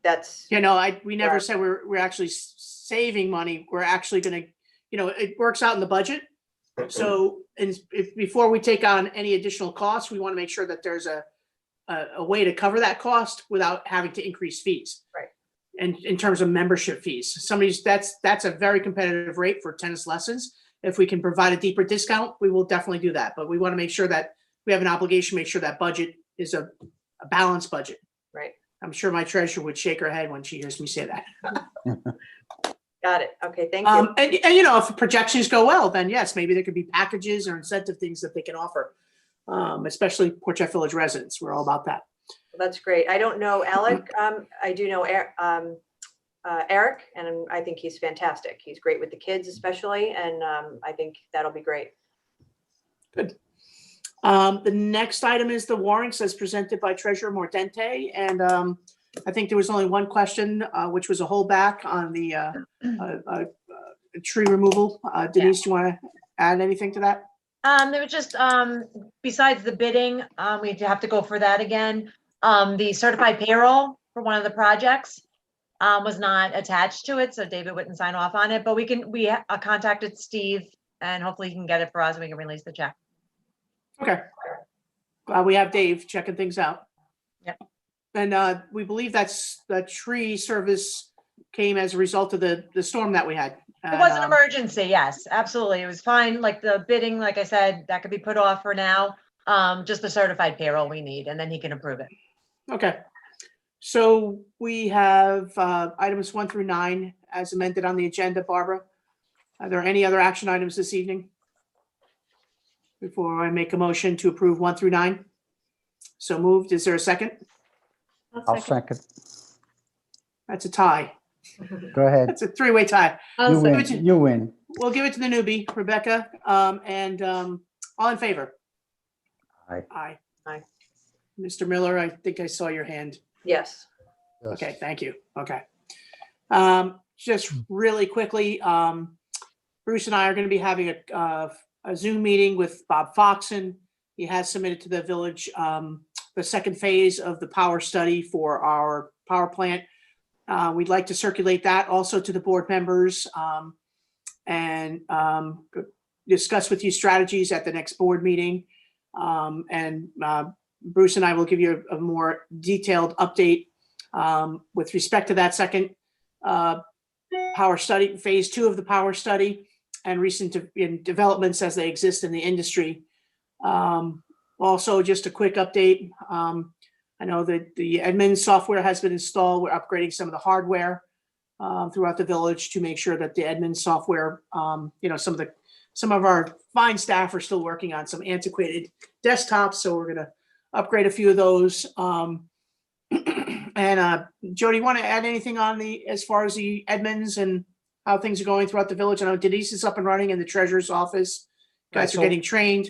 That's We never said we're actually saving money. We're actually going to, it works out in the budget. So before we take on any additional costs, we want to make sure that there's a way to cover that cost without having to increase fees. Right. And in terms of membership fees, that's a very competitive rate for tennis lessons. If we can provide a deeper discount, we will definitely do that. But we want to make sure that we have an obligation to make sure that budget is a balanced budget. right. I'm sure my treasurer would shake her head when she hears me say that. Got it. Okay. Thank you. And if projections go well, then yes, maybe there could be packages or incentive things that they can offer, especially Port Jeff Village residents. We're all about that. That's great. I don't know Alec. I do know Eric, and I think he's fantastic. He's great with the kids, especially, and I think that'll be great. Good. The next item is the warrants as presented by Treasurer Mordente, and I think there was only one question, which was a holdback on the tree removal. Denise, do you want to add anything to that? There was just, besides the bidding, we have to go for that again. The certified payroll for one of the projects was not attached to it, so David wouldn't sign off on it, but we contacted Steve and hopefully he can get it for us and we can release the check. Okay. Glad we have Dave checking things out. Yep. And we believe the tree service came as a result of the storm that we had. It was an emergency, yes, absolutely. It was fine. Like the bidding, like I said, that could be put off for now. Just the certified payroll we need, and then he can approve it. Okay. So we have items 1 through 9 as amended on the agenda. Barbara, are there any other action items this evening? Before I make a motion to approve 1 through 9? So moved. Is there a second? I'll second. That's a tie. Go ahead. That's a 3-way tie. You win. You win. We'll give it to the newbie, Rebecca. And all in favor? Aye. Aye. Aye. Mr. Miller, I think I saw your hand. Yes. Yes. Okay, thank you. Okay. Just really quickly, Bruce and I are going to be having a Zoom meeting with Bob Foxon. He has submitted to the village the second phase of the power study for our power plant. We'd like to circulate that also to the board members and discuss with you strategies at the next board meeting. And Bruce and I will give you a more detailed update with respect to that second power study, phase 2 of the power study, and recent developments as they exist in the industry. Also, just a quick update. I know that the admin software has been installed. We're upgrading some of the hardware throughout the village to make sure that the admin software, some of our fine staff are still working on some antiquated desktops, so we're going to upgrade a few of those. And Jody, you want to add anything on as far as the admins and how things are going throughout the village? I know Denise is up and running in the treasurer's office. Guys are getting trained.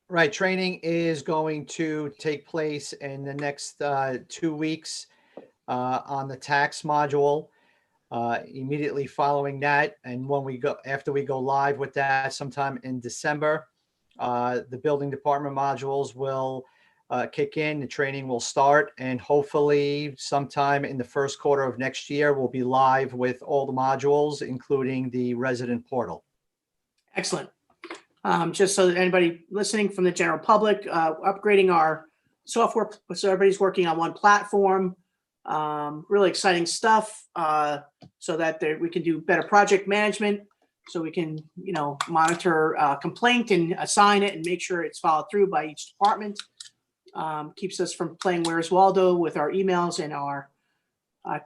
Right, training is going to take place in the next 2 weeks on the tax module. Immediately following that, and after we go live with that sometime in December, the building department modules will kick in, the training will start, and hopefully sometime in the first quarter of next year, we'll be live with all the modules, including the resident portal. Excellent. Just so that anybody listening from the general public, upgrading our software so everybody's working on one platform. Really exciting stuff so that we can do better project management, so we can, monitor complaint and assign it and make sure it's followed through by each department. Keeps us from playing Where's Waldo with our emails and our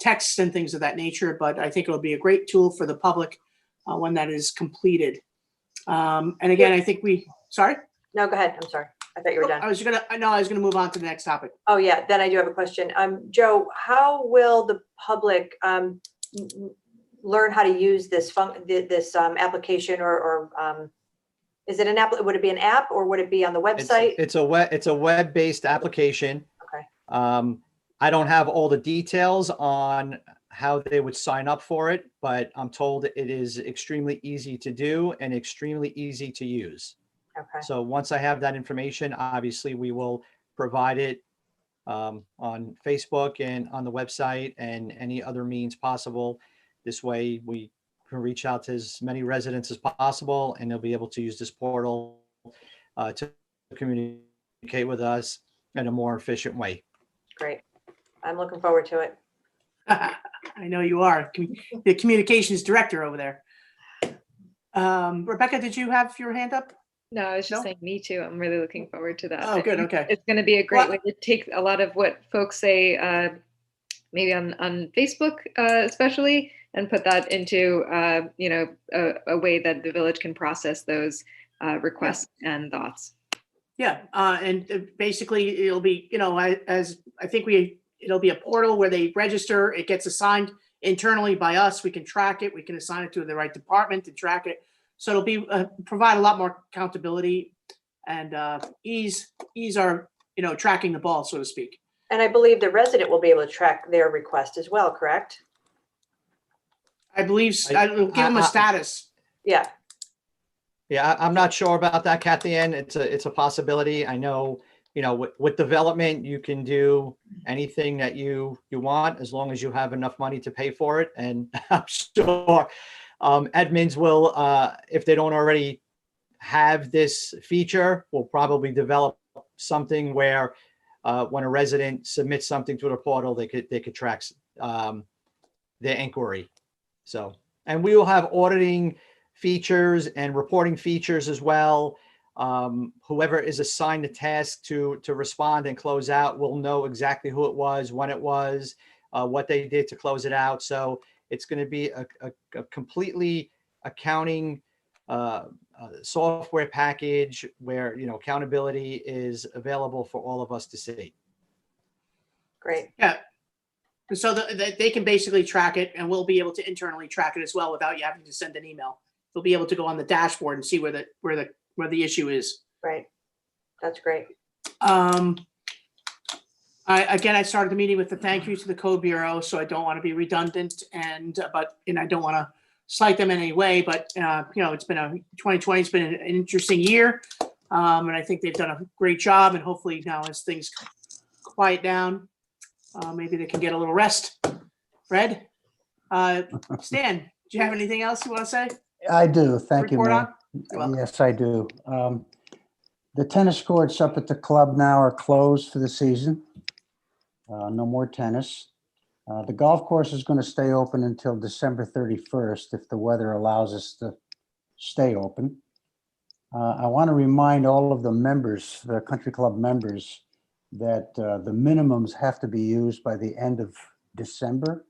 texts and things of that nature. But I think it'll be a great tool for the public when that is completed. And again, I think sorry? No, go ahead. I'm sorry. I thought you were done. I was gonna move on to the next topic. Oh, yeah. Then I do have a question. Joe, how will the public learn how to use this application or is it an app? Would it be an app or would it be on the website? It's a web-based application. Okay. I don't have all the details on how they would sign up for it, but I'm told it is extremely easy to do and extremely easy to use. Okay. So once I have that information, obviously we will provide it on Facebook and on the website and any other means possible. This way we can reach out to as many residents as possible, and they'll be able to use this portal to communicate with us in a more efficient way. Great. I'm looking forward to it. I know you are the communications director over there. Rebecca, did you have your hand up? No, I was just saying, me too. I'm really looking forward to that. Oh, good. Okay. It's going to be a great way to take a lot of what folks say, maybe on Facebook, especially, and put that into, a way that the village can process those requests and thoughts. Yeah. And basically it'll be, as I think it'll be a portal where they register, it gets assigned internally by us. We can track it. We can assign it to the right department to track it. So it'll be provide a lot more accountability and ease our, tracking the ball, so to speak. And I believe the resident will be able to track their request as well, correct? I believe I'll give them a status. Yeah. Yeah, I'm not sure about that, Kathy Ann. It's a possibility. I know with development, you can do anything that you want as long as you have enough money to pay for it. And I'm sure Edmonds will, if they don't already have this feature, will probably develop something where when a resident submits something to the portal, they could track their inquiry. So, and we will have auditing features and reporting features as well. Whoever is assigned the task to respond and close out will know exactly who it was, when it was, what they did to close it out. So it's going to be a completely accounting software package where, accountability is available for all of us to see. Great. Yeah. And so they can basically track it, and we'll be able to internally track it as well without you having to send an email. They'll be able to go on the dashboard and see where the issue is. Right. That's great. I started the meeting with the thank you to the Code Bureau, so I don't want to be redundant and I don't want to slight them in any way, but it's been 2020 has been an interesting year. And I think they've done a great job, and hopefully now as things quiet down, maybe they can get a little rest. Fred, Stan, do you have anything else you want to say? I do. Thank you, Report Mayor. on? You're welcome. Yes, I do. The tennis courts up at the club now are closed for the season. No more tennis. The golf course is going to stay open until December 31st if the weather allows us to stay open. I want to remind all of the members, the country club members, that the minimums have to be used by the end of December.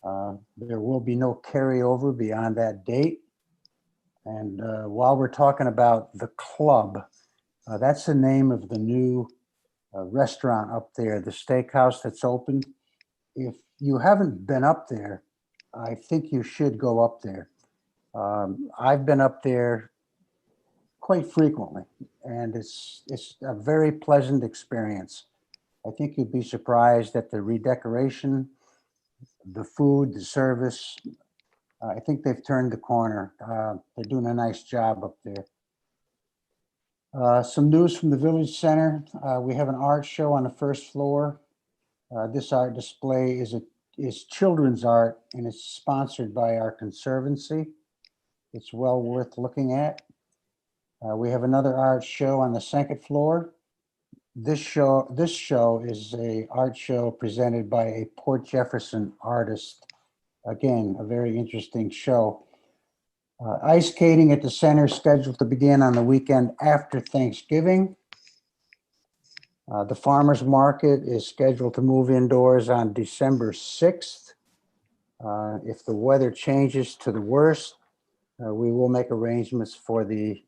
There will be no carryover beyond that date. And while we're talking about the club, that's the name of the new restaurant up there, the steakhouse that's open. If you haven't been up there, I think you should go up there. I've been up there quite frequently, and it's a very pleasant experience. I think you'd be surprised at the redecoration, the food, the service. I think they've turned the corner. They're doing a nice job up there. Some news from the Village Center. We have an art show on the first floor. This art display is children's art, and it's sponsored by our conservancy. It's well worth looking at. We have another art show on the second floor. This show is a art show presented by a Port Jefferson artist. Again, a very interesting show. Ice skating at the center is scheduled to begin on the weekend after Thanksgiving. The farmer's market is scheduled to move indoors on December 6th. If the weather changes to the worst, we will make arrangements for the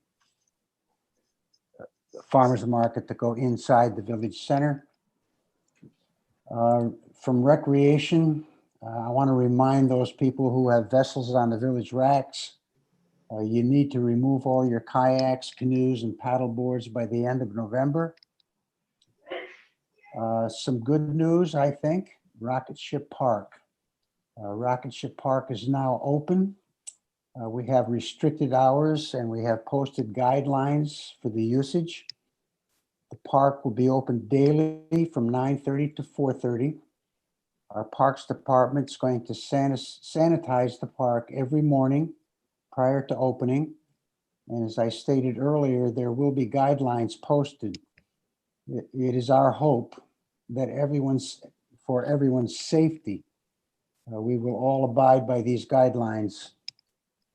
farmer's market to go inside the village center. From recreation, I want to remind those people who have vessels on the village racks, you need to remove all your kayaks, canoes, and paddle boards by the end of November. Some good news, I think, Rocket Ship Park. Rocket Ship Park is now open. We have restricted hours and we have posted guidelines for the usage. The park will be open daily from 9:30 to 4:30. Our Parks Department is going to sanitize the park every morning prior to opening. And as I stated earlier, there will be guidelines posted. It is our hope that for everyone's safety, we will all abide by these guidelines.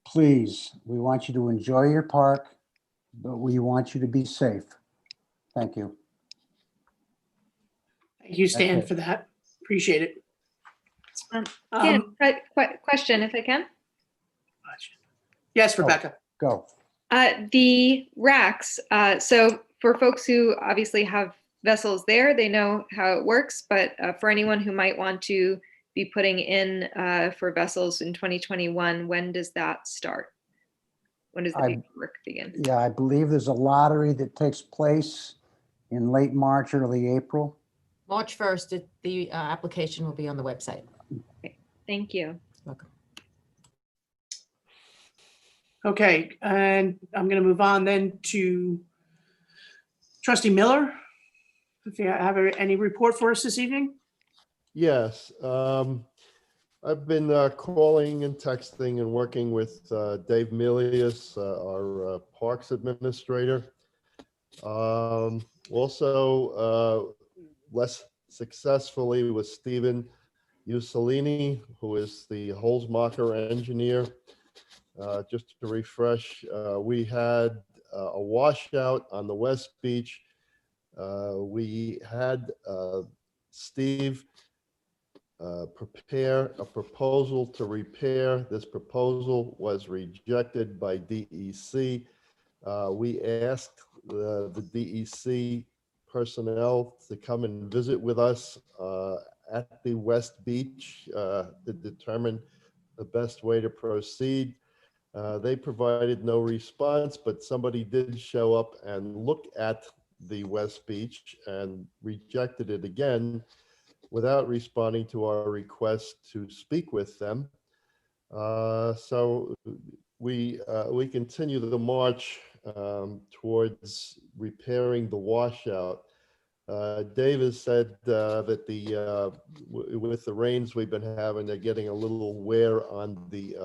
Please, we want you to enjoy your park, but we want you to be safe. Thank you. Thank you, Stan, Okay. for that. Appreciate it. Question, if I can. Yes, Rebecca. Go. The racks, so for folks who obviously have vessels there, they know how it works, but for anyone who might want to be putting in for vessels in 2021, when does that start? When does the work begin? Yeah, I believe there's a lottery that takes place in late March, early April. March 1st, the application will be on the website. Okay, thank you. Welcome. Okay, and I'm going to move on then to Trustee Miller. If you have any report for us this evening? Yes, I've been calling and texting and working with Dave Milius, our Parks Administrator. Also, less successfully with Stephen Ussolini, who is the Holzmacher engineer. Just to refresh, we had a washout on the West Beach. We had Steve prepare a proposal to repair. This proposal was rejected by DEC. We asked the DEC personnel to come and visit with us at the West Beach to determine the best way to proceed. They provided no response, but somebody did show up and look at the West Beach and rejected it again without responding to our request to speak with them. So we continue the march towards repairing the washout. Davis said that with the rains we've been having, they're getting a little wear on the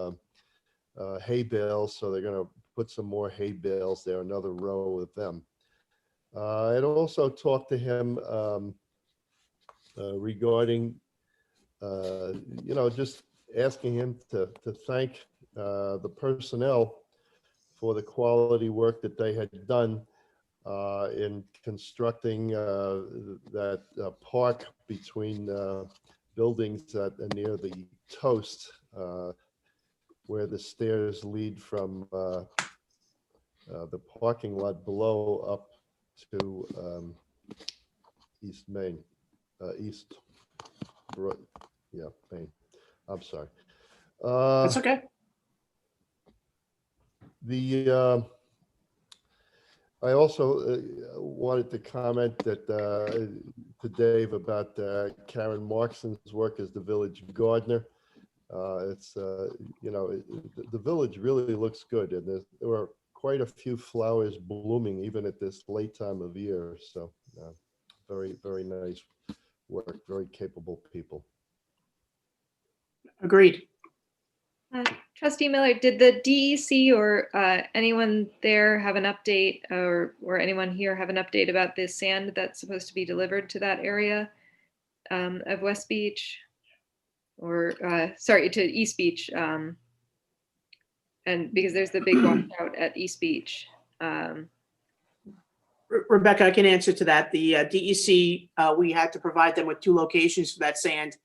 hay bales, so they're going to put some more hay bales there, another row of them. I'd also talked to him regarding, just asking him to thank the personnel for the quality work that they had done in constructing that park between buildings that are near the Toast, where the stairs lead from the parking lot below up to East Main, East Brook, yeah, Main. I'm sorry. That's okay. I also wanted to comment that to Dave about Karen Markson's work as the village gardener. It's the village really looks good, and there were quite a few flowers blooming even at this late time of year. So very, very nice work, very capable people. Agreed. Trustee Miller, did the DEC or anyone there have an update, or anyone here have an update about this sand that's supposed to be delivered to that area of West Beach, or sorry, to East Beach? And because there's the big washout at East Beach. Rebecca, I can answer to that. The DEC, we had to provide them with 2 locations for that sand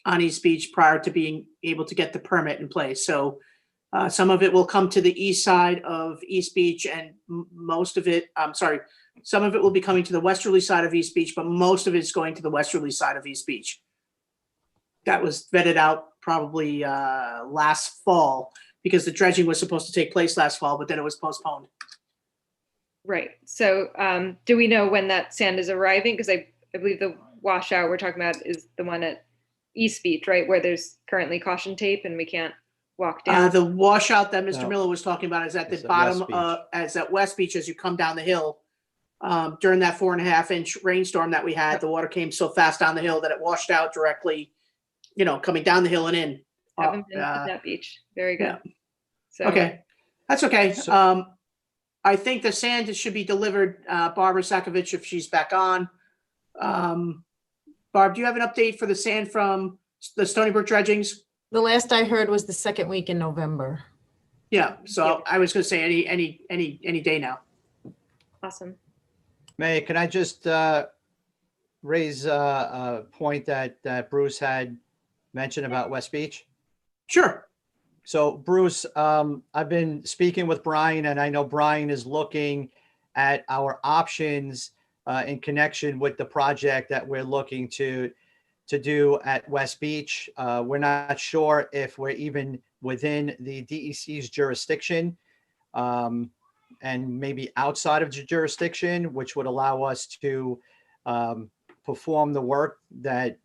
on East Beach prior to being able to get the permit in place. So some of it will come to the east side of East Beach, and most of it, some of it will be coming to the westerly side of East Beach, but most of it's going to the westerly side of East Beach. That was vetted out probably last fall, because the dredging was supposed to take place last fall, but then it was postponed. Right. So do we know when that sand is arriving? Because I believe the washout we're talking about is the one at East Beach, right, where there's currently caution tape and we can't walk down. The washout that Mr. No. Miller was talking about is at the It's at bottom, West Beach. as at West Beach as you come down the hill. During that 4.5-inch rainstorm that we had, the water came so fast down the hill that it washed out directly, coming down the hill and in. Haven't been to that beach. Very good. yeah. So, Okay, that's okay. So- I think the sand should be delivered, Barbara Sakovic, if she's back on. Barb, do you have an update for the sand from the Stony Brook dredgings? The last I heard was the second week in November. Yeah, so I was gonna say any day now. awesome. May, can I just raise a point that Bruce had mentioned about West Beach? Sure. So Bruce, I've been speaking with Brian, and I know Brian is looking at our options in connection with the project that we're looking to do at West Beach. We're not sure if we're even within the DEC's jurisdiction, and maybe outside of the jurisdiction, which would allow us to perform the work that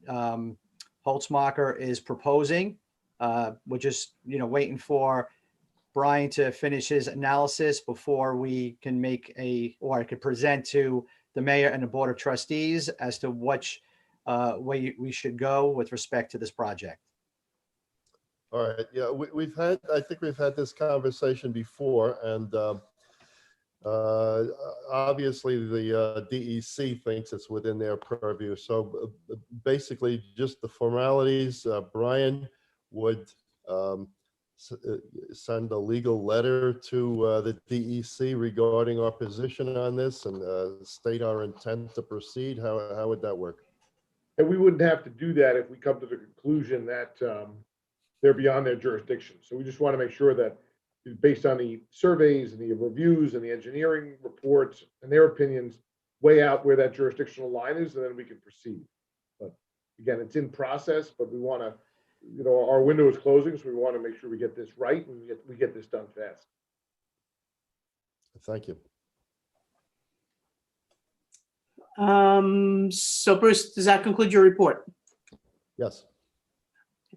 Holzmacher is proposing. We're just, waiting for Brian to finish his analysis before we can or I could present to the mayor and the board of trustees as to which way we should go with respect to this project. All right, yeah, I think we've had this conversation before, and obviously the DEC thinks it's within their purview. So basically, just the formalities. Brian would send a legal letter to the DEC regarding our position on this and state our intent to proceed. How would that work? And we wouldn't have to do that if we come to the conclusion that they're beyond their jurisdiction. So we just want to make sure that based on the surveys and the reviews and the engineering reports and their opinions, weigh out where that jurisdictional line is, and then we can proceed. But again, it's in process, but we want to, you know, our window is closing, so we want to make sure we get this right and we get this done fast. Thank you. So Bruce, does that conclude your report? Yes.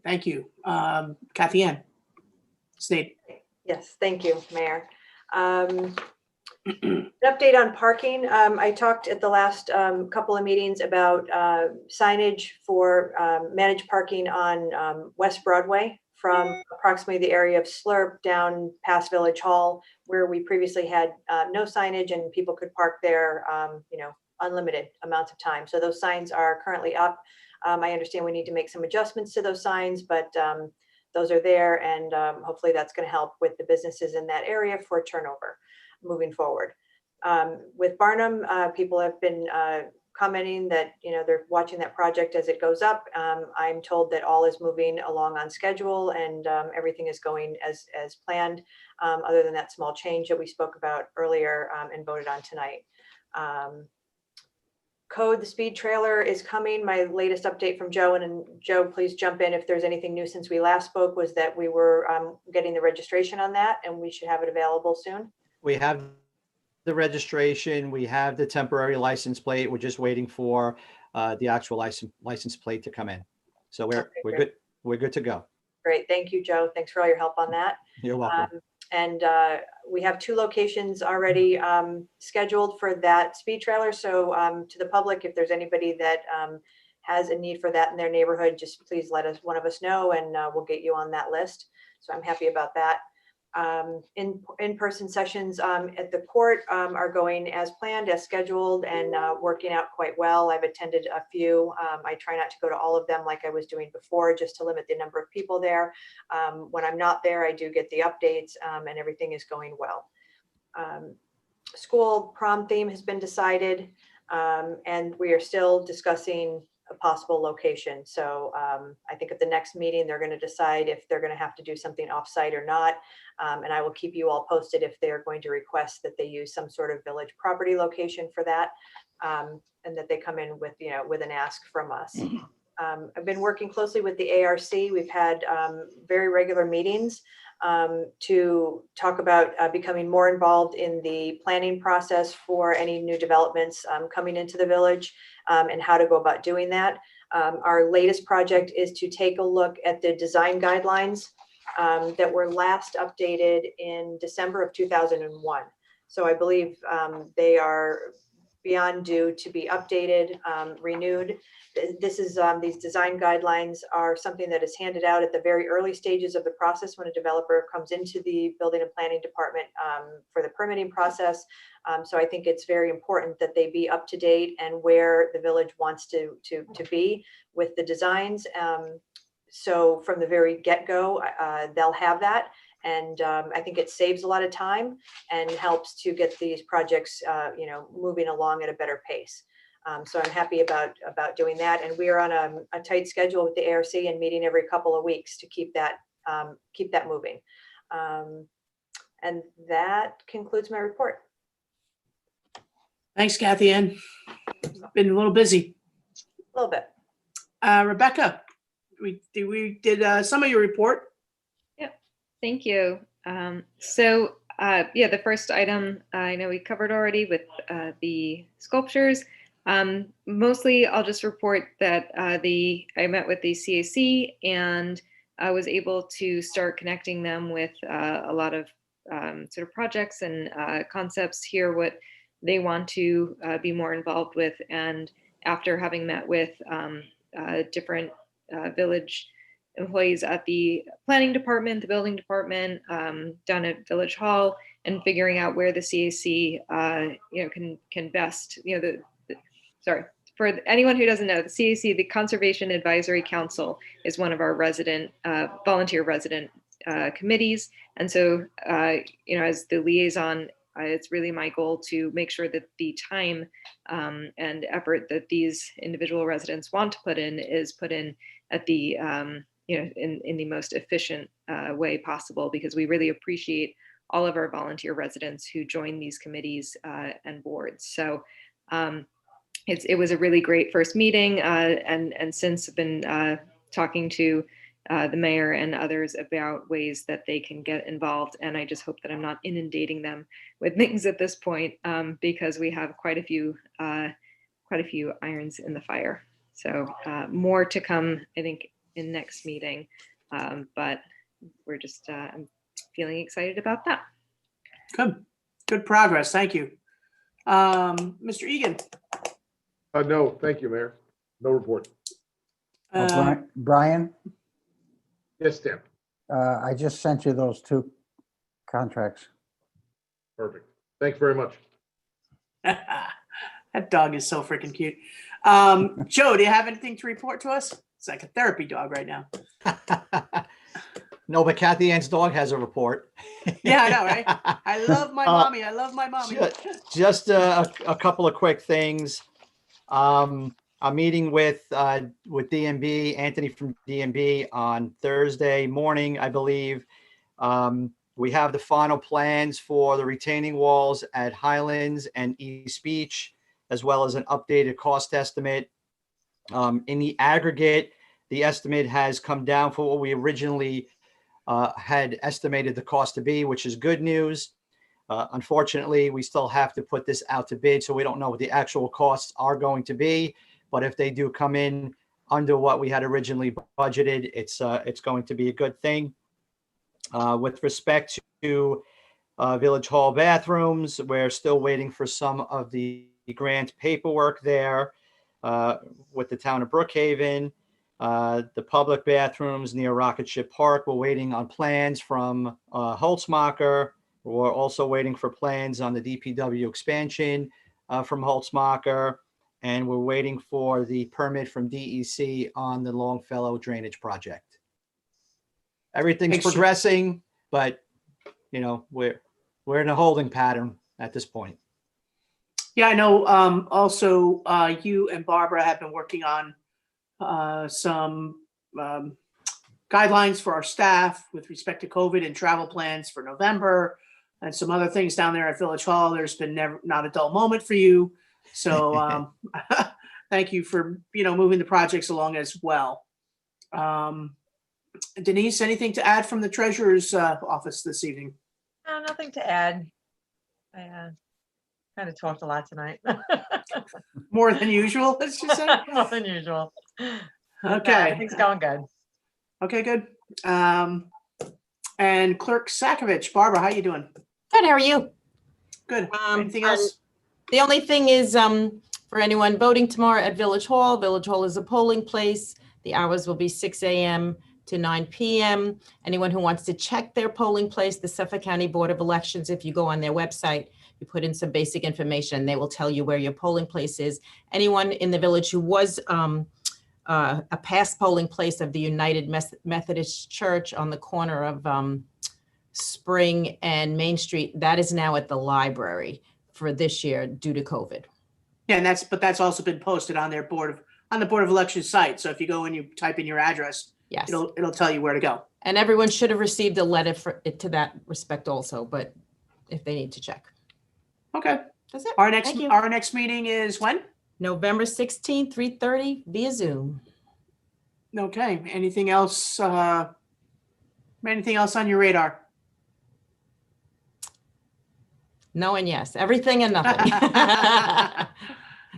Thank you. Kathy Ann, Stady. Yes, thank you, Mayor. An update on parking. I talked at the last couple of meetings about signage for managed parking on West Broadway from approximately the area of Slurp down past Village Hall, where we previously had no signage and people could park there, you know, unlimited amounts of time. So those signs are currently up. I understand we need to make some adjustments to those signs, but those are there, and hopefully that's going to help with the businesses in that area for turnover moving forward. With Barnum, people have been commenting that, you know, they're watching that project as it goes up. I'm told that all is moving along on schedule and everything is going as planned, other than that small change that we spoke about earlier and voted on tonight. Code, the speed trailer is coming. My latest update from Joe, and Joe, please jump in if there's anything new since we last spoke, was that we were getting the registration on that and we should have it available soon. We have the registration, we have the temporary license plate. We're just waiting for the actual license plate to come in. So we're good. We're good to go. Great. Thank you, Joe. Thanks for all your help on that. You're welcome. And we have 2 locations already scheduled for that speed trailer. So to the public, if there's anybody that has a need for that in their neighborhood, just please let one of us know, and we'll get you on that list. So I'm happy about that. In-person sessions at the court are going as planned, as scheduled, and working out quite well. I've attended a few. I try not to go to all of them like I was doing before, just to limit the number of people there. When I'm not there, I do get the updates, and everything is going well. School prom theme has been decided, and we are still discussing a possible location. So I think at the next meeting, they're going to decide if they're going to have to do something offsite or not. And I will keep you all posted if they're going to request that they use some sort of village property location for that, and that they come in with, you know, with an ask from us. I've been working closely with the ARC. We've had very regular meetings to talk about becoming more involved in the planning process for any new developments coming into the village, and how to go about doing that. Our latest project is to take a look at the design guidelines that were last updated in December of 2001. So I believe they are beyond due to be updated, renewed. This is these design guidelines are something that is handed out at the very early stages of the process when a developer comes into the building and planning department for the permitting process. So I think it's very important that they be up to date and where the village wants to be with the designs. So from the very get-go, they'll have that. And I think it saves a lot of time and helps to get these projects, you know, moving along at a better pace. So I'm happy about doing that. And we are on a tight schedule with the ARC and meeting every couple of weeks to keep that moving. And that concludes my report. Thanks, Kathy Ann. Been a little busy. A little bit. Rebecca, we did some of your report. Thank you. Yeah, the first item I know we covered already with the sculptures. Mostly I'll just report that I met with the CAC and I was able to start connecting them with a lot of sort of projects and concepts, hear what they want to be more involved with. And after having met with different village employees at the planning department, the building department, down at Village Hall, and figuring out where the CAC, can best, sorry, for anyone who doesn't know, the CAC, the Conservation Advisory Council, is one of our volunteer resident committees. And so, as the liaison, it's really my goal to make sure that the time and effort that these individual residents want to put in is put in at the, in the most efficient way possible, because we really appreciate all of our volunteer residents who join these committees and boards. So it was a really great first meeting, and since I've been talking to the mayor and others about ways that they can get involved. And I just hope that I'm not inundating them with things at this point, because we have quite a few irons in the fire. So more to come, I think, in next meeting. But we're just, I'm feeling excited about that. Good progress. Thank you. Mr. Egan. No, thank you, Mayor. No report. Brian, Yes, Tim. I just sent you those 2 contracts. Perfect. Thanks very much. That dog is so freaking cute. Joe, do you have anything to report to us? It's like a therapy dog right now. No, but Kathy Ann's dog has a report. Yeah, I know, right? I love my mommy. I love my mommy. Just a couple of quick things. I'm meeting with DMB, Anthony from DMB, on Thursday morning, I believe. We have the final plans for the retaining walls at Highlands and East Beach, as well as an updated cost estimate. In the aggregate, the estimate has come down for what we originally had estimated the cost to be, which is good news. Unfortunately, we still have to put this out to bid, so we don't know what the actual costs are going to be. But if they do come in under what we had originally budgeted, it's going to be a good thing. With respect to Village Hall bathrooms, we're still waiting for some of the grant paperwork there with the town of Brookhaven. The public bathrooms near Rocket Ship Park, we're waiting on plans from Holtzmacher. We're also waiting for plans on the DPW expansion from Holtzmacher. And we're waiting for the permit from DEC on the Longfellow drainage project. Everything's progressing, but we're in a holding pattern at this point. Yeah, I know. Also, you and Barbara have been working on some guidelines for our staff with respect to COVID and travel plans for November, and some other things down there at Village Hall. There's been not a dull moment for you. So thank you for, moving the projects along as well. Denise, anything to add from the treasurer's office this evening? No, nothing to add. I kind of talked a lot tonight. More than usual, let's just say. More than usual. Okay. Everything's going good. Okay, good. And Clerk Sakovich, Barbara, how you doing? Good, how are you? Good. Anything else? The only thing is, for anyone voting tomorrow at Village Hall is a polling place. The hours will be 6 a.m. to 9 p.m. Anyone who wants to check their polling place, the Suffolk County Board of Elections, if you go on their website, you put in some basic information, they will tell you where your polling place is. Anyone in the village who was a past polling place of the United Methodist Church on the corner of Spring and Main Street, that is now at the library for this year due to COVID. Yeah, and that's also been posted on their Board of Elections site. So if you go and you type in your address, yes, it'll tell you where to go. And everyone should have received a letter for it to that respect also, but if they need to check. Okay. That's it. Our Thank you. next meeting is when? November 16th, 3:30 via Zoom. Okay. Anything else? Anything else on your radar? No and yes, everything and nothing.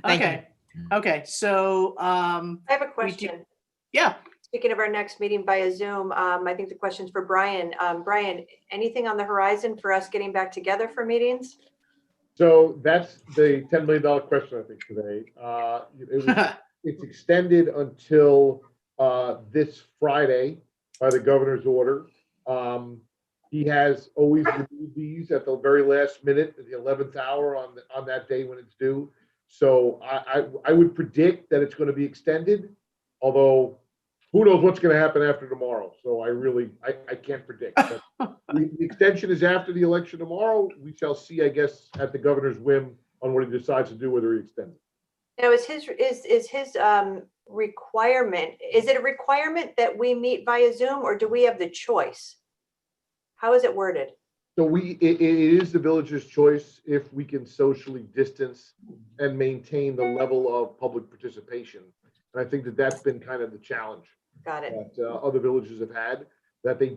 Okay. Okay. So I have a question. Yeah. Speaking of our next meeting via Zoom, I think the question's for Brian. Brian, anything on the horizon for us getting back together for meetings? So that's the $10 million question, I think, today. It's extended until this Friday by the governor's order. He has always renewed these at the very last minute, at the 11th hour on that day when it's due. So I would predict that it's going to be extended, although who knows what's going to happen after tomorrow. So I can't predict. But the extension is after the election tomorrow. We shall see, I guess, at the governor's whim on what he decides to do, whether he extends it. Now, is his requirement, is it a requirement that we meet via Zoom, or do we have the choice? How is it worded? So it is the village's choice if we can socially distance and maintain the level of public participation. And I think that that's been kind of the challenge. Got it. That other villages have had, that they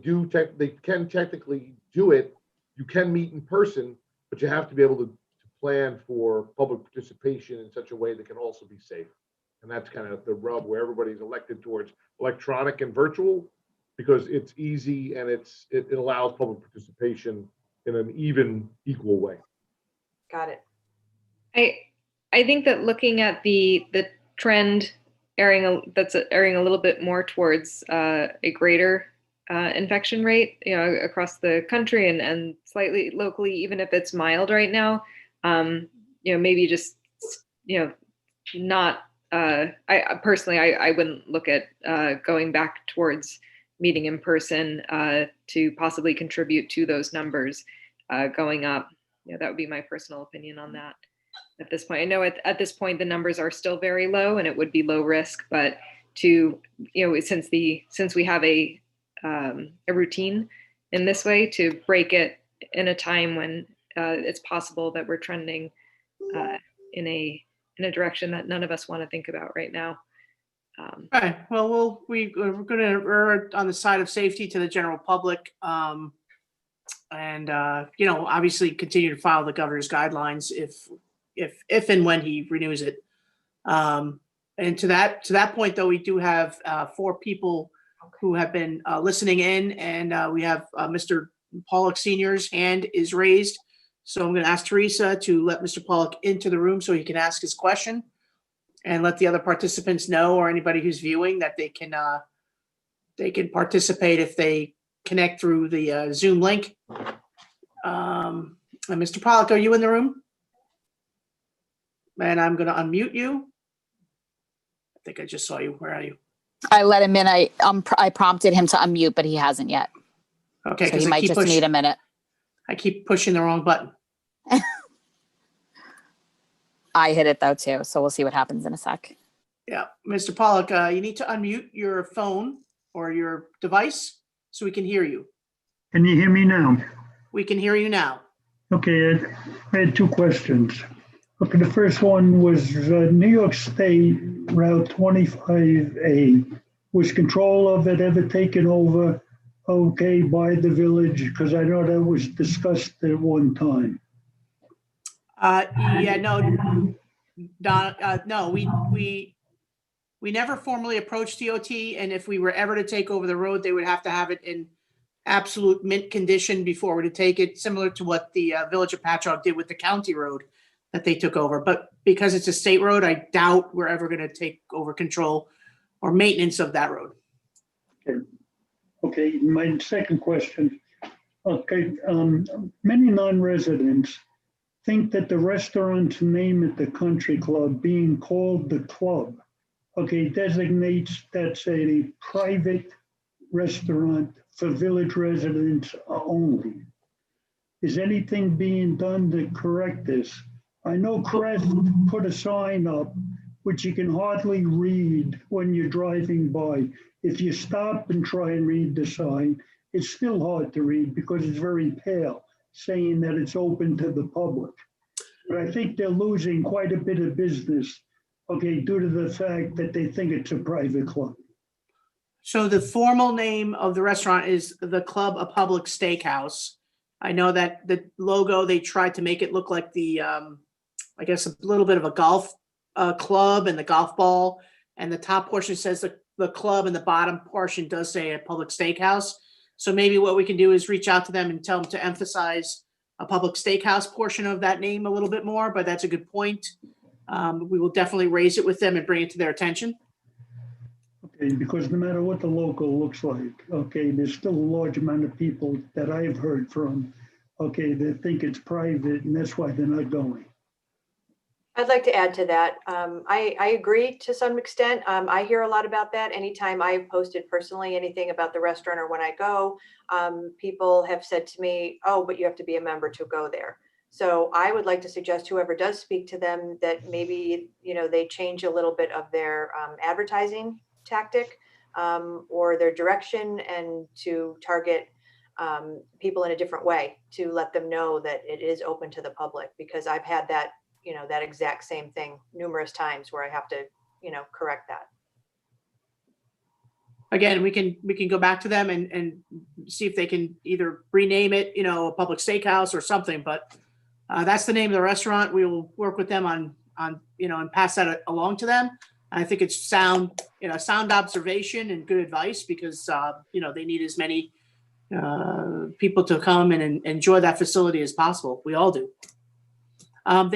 can technically do it. You can meet in person, but you have to be able to plan for public participation in such a way that can also be safe. And that's kind of the rub where everybody's elected towards electronic and virtual, because it's easy and it allows public participation in an equal way. Got it. I think that looking at the trend airing a little bit more towards a greater infection rate, across the country and slightly locally, even if it's mild right now, maybe just, not. I personally, I wouldn't look at going back towards meeting in person to possibly contribute to those numbers going up. That would be my personal opinion on that. At this point, I know at this point the numbers are still very low and it would be low risk, but since we have a routine in this way, to break it in a time when it's possible that we're trending in a direction that none of us want to think about right now. Okay, well, we're going to err on the side of safety to the general public, and obviously continue to follow the governor's guidelines if and when he renews it. And to that point, though, we do have 4 people who have been listening in, and we have Mr. Pollock Sr.'s hand is raised. So I'm going to ask Teresa to let Mr. Pollock into the room so he can ask his question, and let the other participants know, or anybody who's viewing, that they can participate if they connect through the Zoom link. And Mr. Pollock, are you in the room? And I'm going to unmute you. I think I just saw you. Where are you? I let him in. I prompted him to unmute, but he hasn't yet. Okay, So because he might just need a minute. I keep pushing the wrong button. I hit it though too, so we'll see what happens in a sec. Yeah, Mr. Pollock, you need to unmute your phone or your device so we can hear you. Can you hear me now? We can hear you now. Okay, I had 2 questions. Okay, the first one was New York State Route 25A. Was control of it ever taken over, by the village? Because I know that was discussed at one time. No, we never formally approached DOT, and if we were ever to take over the road, they would have to have it in absolute mint condition before we would take it, similar to what the Village of Patchogue did with the county road that they took over. But because it's a state road, I doubt we're ever going to take over control or maintenance of that road. Okay, my second question. Okay, many non-residents think that the restaurant's name at the country club being called the club, designates that's a private restaurant for village residents only. Is anything being done to correct this? I know Crest put a sign up, which you can hardly read when you're driving by. If you stop and try and read the sign, it's still hard to read because it's very pale, saying that it's open to the public. But I think they're losing quite a bit of business, due to the fact that they think it's a private club. So the formal name of the restaurant is the Club, a Public Steakhouse. I know that the logo, they tried to make it look like the, I guess, a little bit of a golf club and the golf ball. And the top portion says the club, and the bottom portion does say a public steakhouse. So maybe what we can do is reach out to them and tell them to emphasize public steakhouse portion of that name a little bit more, but that's a good point. We will definitely raise it with them and bring it to their attention. Okay, because no matter what the local looks like, okay, there's still a large amount of people that I've heard from, okay, that think it's private and that's why they're not going. I'd like to add to that. I agree to some extent. I hear a lot about that. Anytime I've posted personally anything about the restaurant or when I go, people have said to me, oh, but you have to be a member to go there. So I would like to suggest whoever does speak to them that maybe, they change a little bit of their advertising tactic or their direction, and to target people in a different way to let them know that it is open to the public, because I've had that, that exact same thing numerous times where I have to, correct that. Again, we can go back to them and see if they can either rename it, a public steakhouse or something, but that's the name of the restaurant. We will work with them on, and pass that along to them. I think it's sound observation and good advice, because, they need as many people to come and enjoy that facility as possible. We all do. I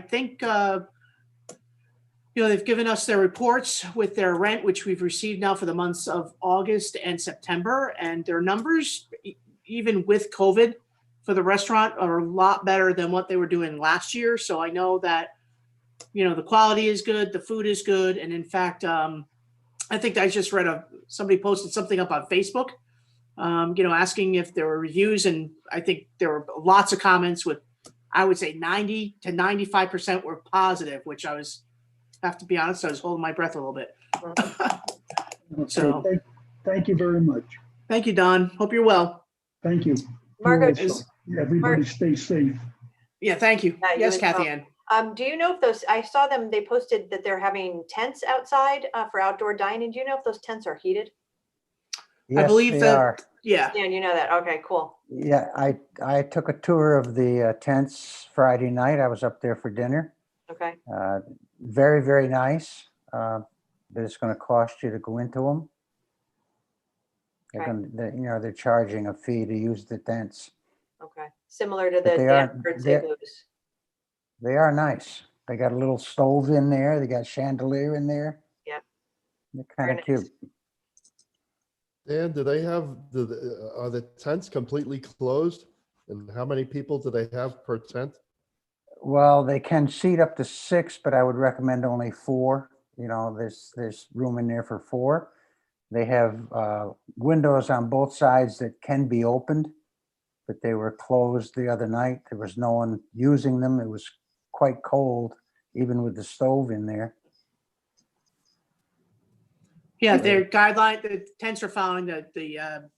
think, they've given us their reports with their rent, which we've received now for the months of August and September, and their numbers, even with COVID, for the restaurant are a lot better than what they were doing last year. So I know that, the quality is good, the food is good. And in fact, I think I just read somebody posted something up on Facebook, asking if there were reviews. And I think there were lots of comments with, I would say 90 to 95% were positive, which have to be honest, I was holding my breath a little bit. So Thank you very much. Thank you, Don. Hope you're well. Thank you. Margaret, Everybody stay safe. Yeah, thank you. Yeah, you Yes, as Kathy well. Ann. Do you know if I saw them, they posted that they're having tents outside for outdoor dining. Do you know if those tents are heated? Yes, believe they that- are. Yeah. Dan, you know that. Okay, cool. Yeah, I took a tour of the tents Friday night. I was up there for dinner. Okay. Very, very nice. But it's going to cost you to go into them. They're charging a fee to use the tents. Okay. Similar to But the they Danfords are- igloos. They are nice. They got a little stove in there. They got chandelier in there. Yep. They're kind of Very nice. cute. Dan, do they have, are the tents completely closed? And how many people do they have per tent? Well, they can seat up to 6, but I would recommend only 4. There's room in there for 4. They have windows on both sides that can be opened, but they were closed the other night. There was no one using them. It was quite cold, even with the stove in there. Yeah, their guideline, the tents are following the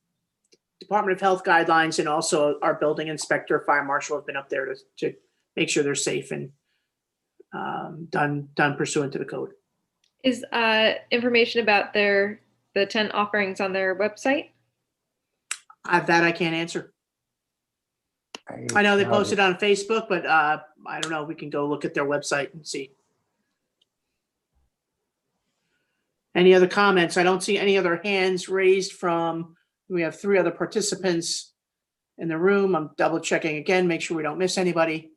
Department of Health guidelines, and also our building inspector, fire marshal have been up there to make sure they're safe and done pursuant to the code. Is information about the tent offerings on their website? That I can't answer. I know they posted on Facebook, but I don't know. We can go look at their website and see. Any other comments? I don't see any other hands raised we have 3 other participants in the room. I'm double checking again, make sure we don't miss anybody.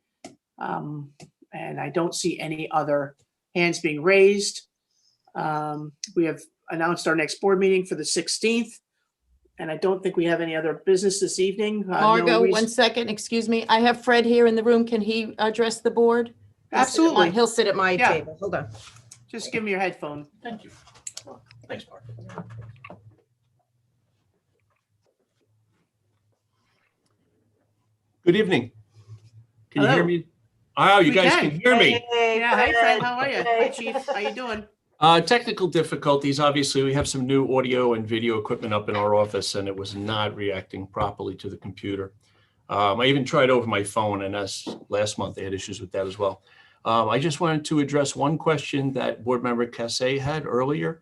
And I don't see any other hands being raised. We have announced our next board meeting for the 16th. And I don't think we have any other business this evening. Margot, 1 second, excuse me. I have Fred here in the room. Can he address the board? Absolutely. He'll sit at my Yeah. table. Hold on. Just give me your headphone. Thank you. Thanks, Mark. Good evening. Can you hear Hello. me? Oh, you We guys can. can hear me. Yeah, hi Fred, how are you? Hi Chief, how you doing? Technical difficulties. Obviously, we have some new audio and video equipment up in our office, and it was not reacting properly to the computer. I even tried over my phone, and as last month, they had issues with that as well. I just wanted to address one question that Board Member Cassay had earlier,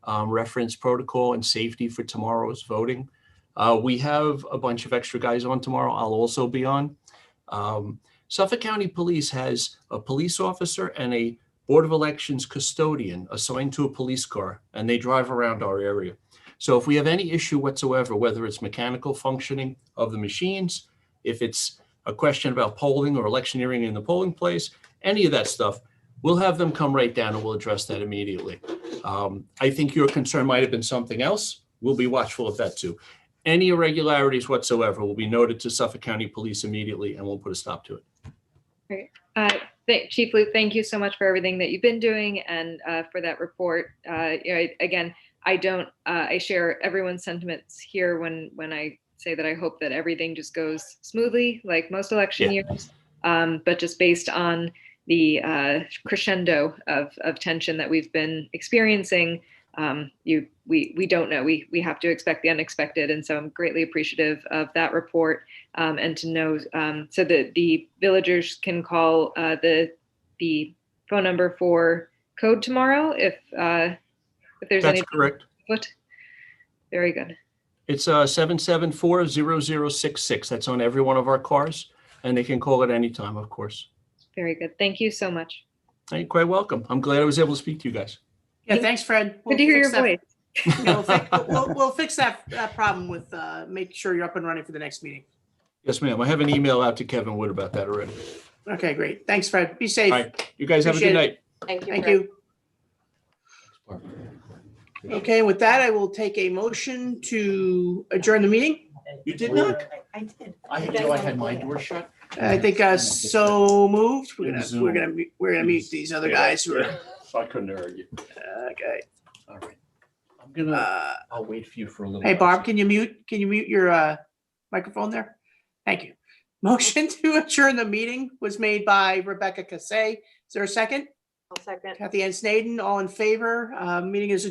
reference protocol and safety for tomorrow's voting. We have a bunch of extra guys on tomorrow. I'll also be on. Suffolk County Police has a police officer and a Board of Elections custodian assigned to a police car, and they drive around our area. So if we have any issue whatsoever, whether it's mechanical functioning of the machines, if it's a question about polling or electioneering in the polling place, any of that stuff, we'll have them come right down and we'll address that immediately. I think your concern might have been something else. We'll be watchful of that too. Any irregularities whatsoever will be noted to Suffolk County Police immediately, and we'll put a stop to it. Great. Chief Luke, thank you so much for everything that you've been doing and for that report. Again, I share everyone's sentiments here when I say that I hope that everything just goes smoothly, like most election years. But just based on the crescendo of tension that we've been experiencing, we don't know. We have to expect the unexpected, and so I'm greatly appreciative of that report, and to know so that the villagers can call the phone number for code tomorrow if there's That's any. correct. What? Very good. It's 774-0066. That's on every one of our cars, and they can call at any time, of course. Very good. Thank you so much. You're quite welcome. I'm glad I was able to speak to you guys. Yeah, thanks, Fred. Good to hear your voice. We'll fix that problem with, make sure you're up and running for the next meeting. Yes, ma'am. I have an email out to Kevin Wood about that already. Okay, great. Thanks, Fred. Be safe. All right. You guys have a good Appreciate night. Thank you. Thank Fred. you. Okay, with that, I will take a motion to adjourn the meeting. You did not? I did. I had my door shut. I think so moved. We're gonna mute these other guys who are, So I couldn't argue. okay. All right. I'll wait for you for a little. Hey, while. Barb, can you mute your microphone there? Thank you. Motion to adjourn the meeting was made by Rebecca Cassay. Is there a second? I'll second. Kathy Ann Snaden, all in favor. Meeting is adjourned.